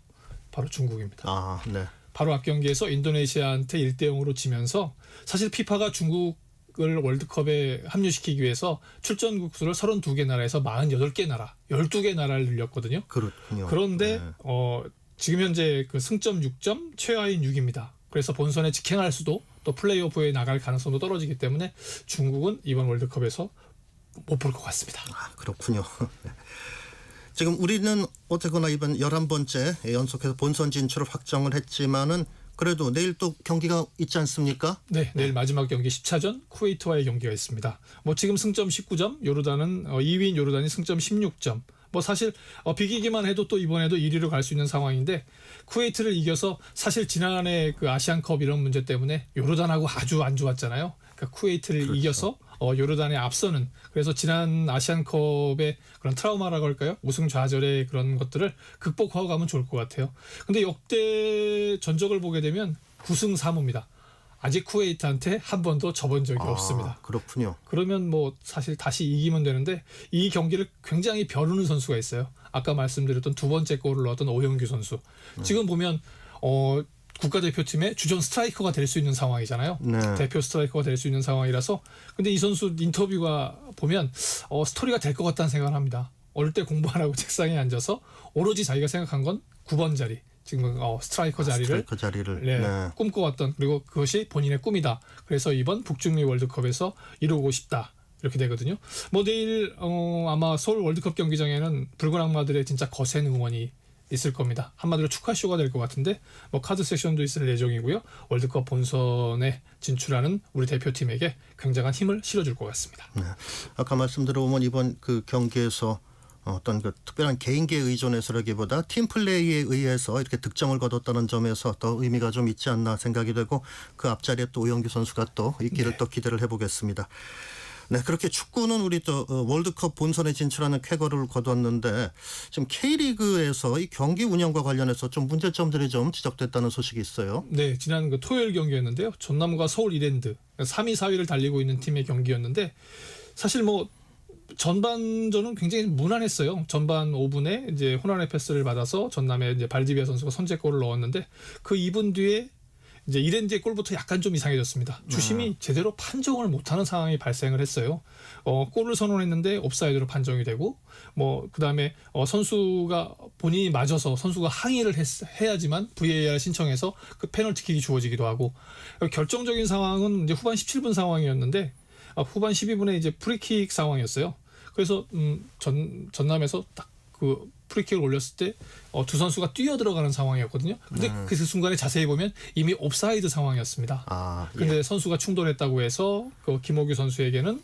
바로 중국입니다. 네. 바로 앞 경기에서 인도네시아한테 1대0으로 지면서, 사실 피파가 중국을 월드컵에 합류시키기 위해서 출전국 수를 32개 나라에서 48개 나라, 12개 나라를 늘렸거든요. 그렇군요. 그런데 네. 지금 현재 그 승점 6점, 최하인 6입니다. 그래서 본선에 직행할 수도, 또 플레이오프에 나갈 가능성도 떨어지기 때문에 중국은 이번 월드컵에서 못 볼 것 같습니다. 그렇군요. 지금 우리는 어쨌거나 이번 11번째 연속해서 본선 진출을 확정을 했지만은 그래도 내일 또 경기가 있지 않습니까? 네, 내일 마지막 경기 10차전 쿠웨이트와의 경기가 있습니다. 뭐 지금 승점 19점, 요르단은 2위인 요르단이 승점 16점. 뭐 사실 비기기만 해도 또 이번에도 1위로 갈 수 있는 상황인데, 쿠웨이트를 이겨서 사실 지난해 그 아시안컵 이런 문제 때문에 요르단하고 아주 안 좋았잖아요. 그러니까 쿠웨이트를 그렇죠. 이겨서 요르단에 앞서는, 그래서 지난 아시안컵의 그런 트라우마라고 할까요? 우승 좌절의 그런 것들을 극복하고 가면 좋을 것 같아요. 근데 역대 전적을 보게 되면 9승 3무입니다. 아직 쿠웨이트한테 한 번도 져본 적이 없습니다. 그렇군요. 그러면 뭐 사실 다시 이기면 되는데, 이 경기를 굉장히 벼르는 선수가 있어요. 아까 말씀드렸던 두 번째 골을 넣었던 오영규 선수. 지금 보면 국가대표팀의 주전 스트라이커가 될 수 있는 상황이잖아요. 네. 대표 스트라이커가 될 수 있는 상황이라서. 근데 이 선수 인터뷰가 보면 스토리가 될 것 같다는 생각을 합니다. 어릴 때 공부 안 하고 책상에 앉아서 오로지 자기가 생각한 건 9번 자리, 지금 스트라이커 자리를 네. 꿈꿔왔던, 그리고 그것이 본인의 꿈이다. 그래서 이번 북중미 월드컵에서 이루고 싶다, 이렇게 되거든요. 뭐 내일 아마 서울 월드컵 경기장에는 붉은 악마들의 진짜 거센 응원이 있을 겁니다. 한마디로 축하쇼가 될 것 같은데, 뭐 카드 세션도 있을 예정이고요. 월드컵 본선에 진출하는 우리 대표팀에게 굉장한 힘을 실어줄 것 같습니다. 네. 아까 말씀 들어보면 이번 그 경기에서 어떤 그 특별한 개인기에 의존해서라기보다 팀 플레이에 의해서 이렇게 득점을 거뒀다는 점에서 더 의미가 좀 있지 않나 생각이 되고, 그 앞자리에 또 오영규 선수가 또 있기를 또 기대를 해보겠습니다. 네, 그렇게 축구는 우리 또 월드컵 본선에 진출하는 쾌거를 거뒀는데, 지금 K리그에서 이 경기 운영과 관련해서 좀 문제점들이 좀 지적됐다는 소식이 있어요. 네, 지난 그 토요일 경기였는데요. 전남과 서울 이랜드 3위, 4위를 달리고 있는 팀의 경기였는데, 사실 뭐 전반전은 굉장히 무난했어요. 전반 5분에 이제 호날의 패스를 받아서 전남의 이제 발디비아 선수가 선제골을 넣었는데, 그 2분 뒤에 이제 이랜드의 골부터 약간 좀 이상해졌습니다. 주심이 제대로 판정을 못하는 상황이 발생을 했어요. 골을 선언했는데 옵사이드로 판정이 되고, 뭐 그다음에 선수가 본인이 맞아서 선수가 항의를 해야지만 VAR 신청해서 그 페널티킥이 주어지기도 하고, 결정적인 상황은 이제 후반 17분 상황이었는데, 후반 12분에 이제 프리킥 상황이었어요. 그래서 전남에서 딱 그 프리킥을 올렸을 때 두 선수가 뛰어 들어가는 상황이었거든요. 근데 그 순간에 자세히 보면 이미 옵사이드 상황이었습니다. 아, 예. 근데 선수가 충돌했다고 해서 그 김호규 선수에게는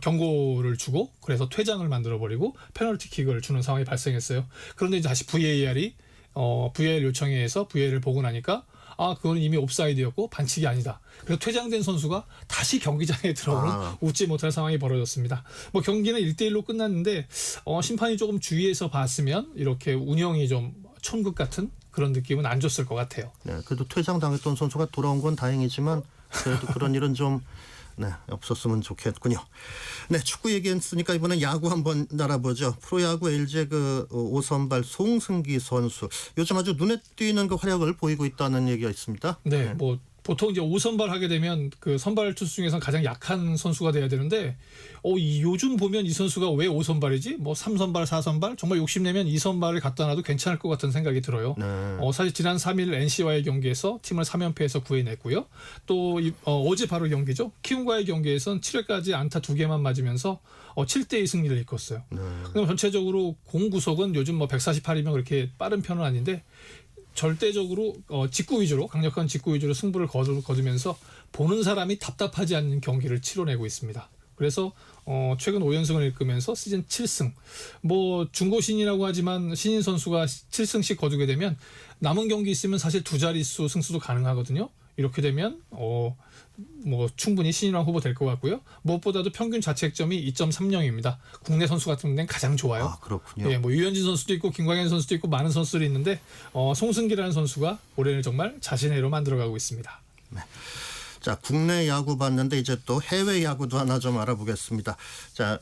경고를 주고 그래서 퇴장을 만들어 버리고 페널티킥을 주는 상황이 발생했어요. 그런데 이제 다시 VAR이 VAR 요청에 의해서 VAR을 보고 나니까 그건 이미 옵사이드였고 반칙이 아니다. 그래서 퇴장된 선수가 다시 경기장에 들어오는 웃지 못할 상황이 벌어졌습니다. 뭐 경기는 1대1로 끝났는데 심판이 조금 주의해서 봤으면 이렇게 운영이 좀 촌극 같은 그런 느낌은 안 줬을 것 같아요. 네, 그래도 퇴장당했던 선수가 돌아온 건 다행이지만 그래도 그런 일은 좀 없었으면 좋겠군요. 네, 축구 얘기했으니까 이번엔 야구 한번 알아보죠. 프로야구 LG의 그 5선발 송승기 선수 요즘 아주 눈에 띄는 그 활약을 보이고 있다는 얘기가 있습니다. 네, 뭐 보통 이제 5선발 하게 되면 그 선발 투수 중에서는 가장 약한 선수가 돼야 되는데 요즘 보면 이 선수가 왜 5선발이지? 뭐 3선발, 4선발 정말 욕심내면 2선발을 갖다 놔도 괜찮을 것 같은 생각이 들어요. 사실 지난 3일 NC와의 경기에서 팀을 3연패에서 구해냈고요. 또 어제 바로 경기죠. 키움과의 경기에서는 7회까지 안타 2개만 맞으면서 7대2 승리를 이끌었어요. 그럼 전체적으로 공 구속은 요즘 뭐 148이면 그렇게 빠른 편은 아닌데 절대적으로 직구 위주로 강력한 직구 위주로 승부를 거두면서 보는 사람이 답답하지 않는 경기를 치러내고 있습니다. 그래서 최근 5연승을 일으키면서 시즌 7승. 뭐 중고신이라고 하지만 신인 선수가 7승씩 거두게 되면 남은 경기 있으면 사실 두 자릿수 승수도 가능하거든요. 이렇게 되면 뭐 충분히 신인왕 후보 될 것 같고요. 무엇보다도 평균 자책점이 2.30입니다. 국내 선수 같은 데는 가장 좋아요. 아, 그렇군요. 예, 뭐 유현진 선수도 있고 김광현 선수도 있고 많은 선수들이 있는데 송승기라는 선수가 올해는 정말 자신의 해로 만들어가고 있습니다. 네. 자, 국내 야구 봤는데 이제 또 해외 야구도 하나 좀 알아보겠습니다. 자,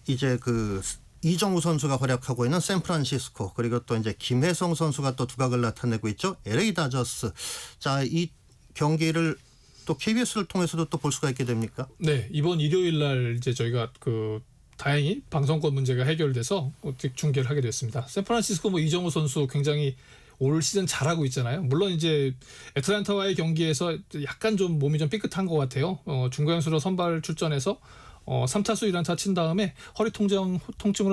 이제 그 이정우 선수가 활약하고 있는 샌프란시스코 그리고 또 이제 김혜성 선수가 또 두각을 나타내고 있죠. LA 다저스. 자, 이 경기를 또 KBS를 통해서도 또 볼 수가 있게 됩니까? 네, 이번 일요일 날 이제 저희가 다행히 방송권 문제가 해결돼서 중계를 하게 됐습니다. 샌프란시스코 뭐 이정우 선수 굉장히 올 시즌 잘하고 있잖아요. 물론 이제 애틀랜타와의 경기에서 약간 좀 몸이 좀 삐끗한 것 같아요. 중간수로 선발 출전해서 3타수 1안타 친 다음에 허리 통증으로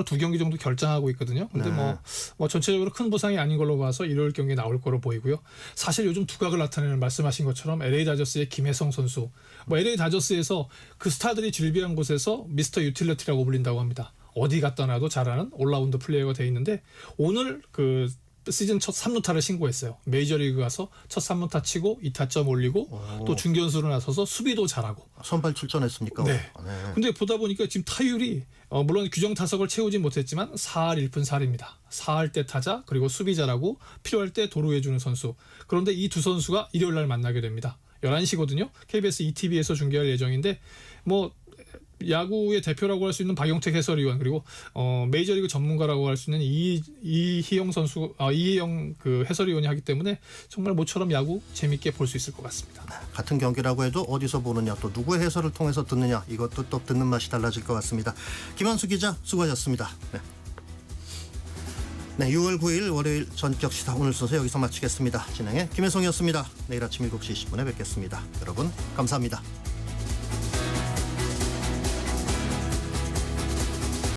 2경기 정도 결장하고 있거든요. 근데 뭐 전체적으로 큰 부상이 아닌 걸로 봐서 일요일 경기에 나올 거로 보이고요. 사실 요즘 두각을 나타내는 말씀하신 것처럼 LA 다저스의 김혜성 선수. 뭐 LA 다저스에서 그 스타들이 즐비한 곳에서 미스터 유틸리티라고 불린다고 합니다. 어디 갖다 놔도 잘하는 올라운드 플레이어가 돼 있는데 오늘 그 시즌 첫 3루타를 신고했어요. 메이저리그 가서 첫 3루타 치고 2타점 올리고 또 중견수로 나서서 수비도 잘하고. 선발 출전했습니까? 네. 근데 보다 보니까 지금 타율이 물론 규정 타석을 채우진 못했지만 4할 1푼 4리입니다. 4할 때 타자 그리고 수비 잘하고 필요할 때 도루해주는 선수. 그런데 이 두 선수가 일요일 날 만나게 됩니다. 11시거든요. KBS ETV에서 중계할 예정인데 뭐 야구의 대표라고 할 수 있는 박용택 해설위원 그리고 메이저리그 전문가라고 할 수 있는 이희영 선수, 이희영 그 해설위원이 하기 때문에 정말 모처럼 야구 재밌게 볼 수 있을 것 같습니다. 같은 경기라고 해도 어디서 보느냐 또 누구의 해설을 통해서 듣느냐 이것도 또 듣는 맛이 달라질 것 같습니다. 김한수 기자 수고하셨습니다. 네, 6월 9일 월요일 전격 시사 오늘 순서 여기서 마치겠습니다. 진행의 김혜성이었습니다. 내일 아침 7시 10분에 뵙겠습니다. 여러분 감사합니다.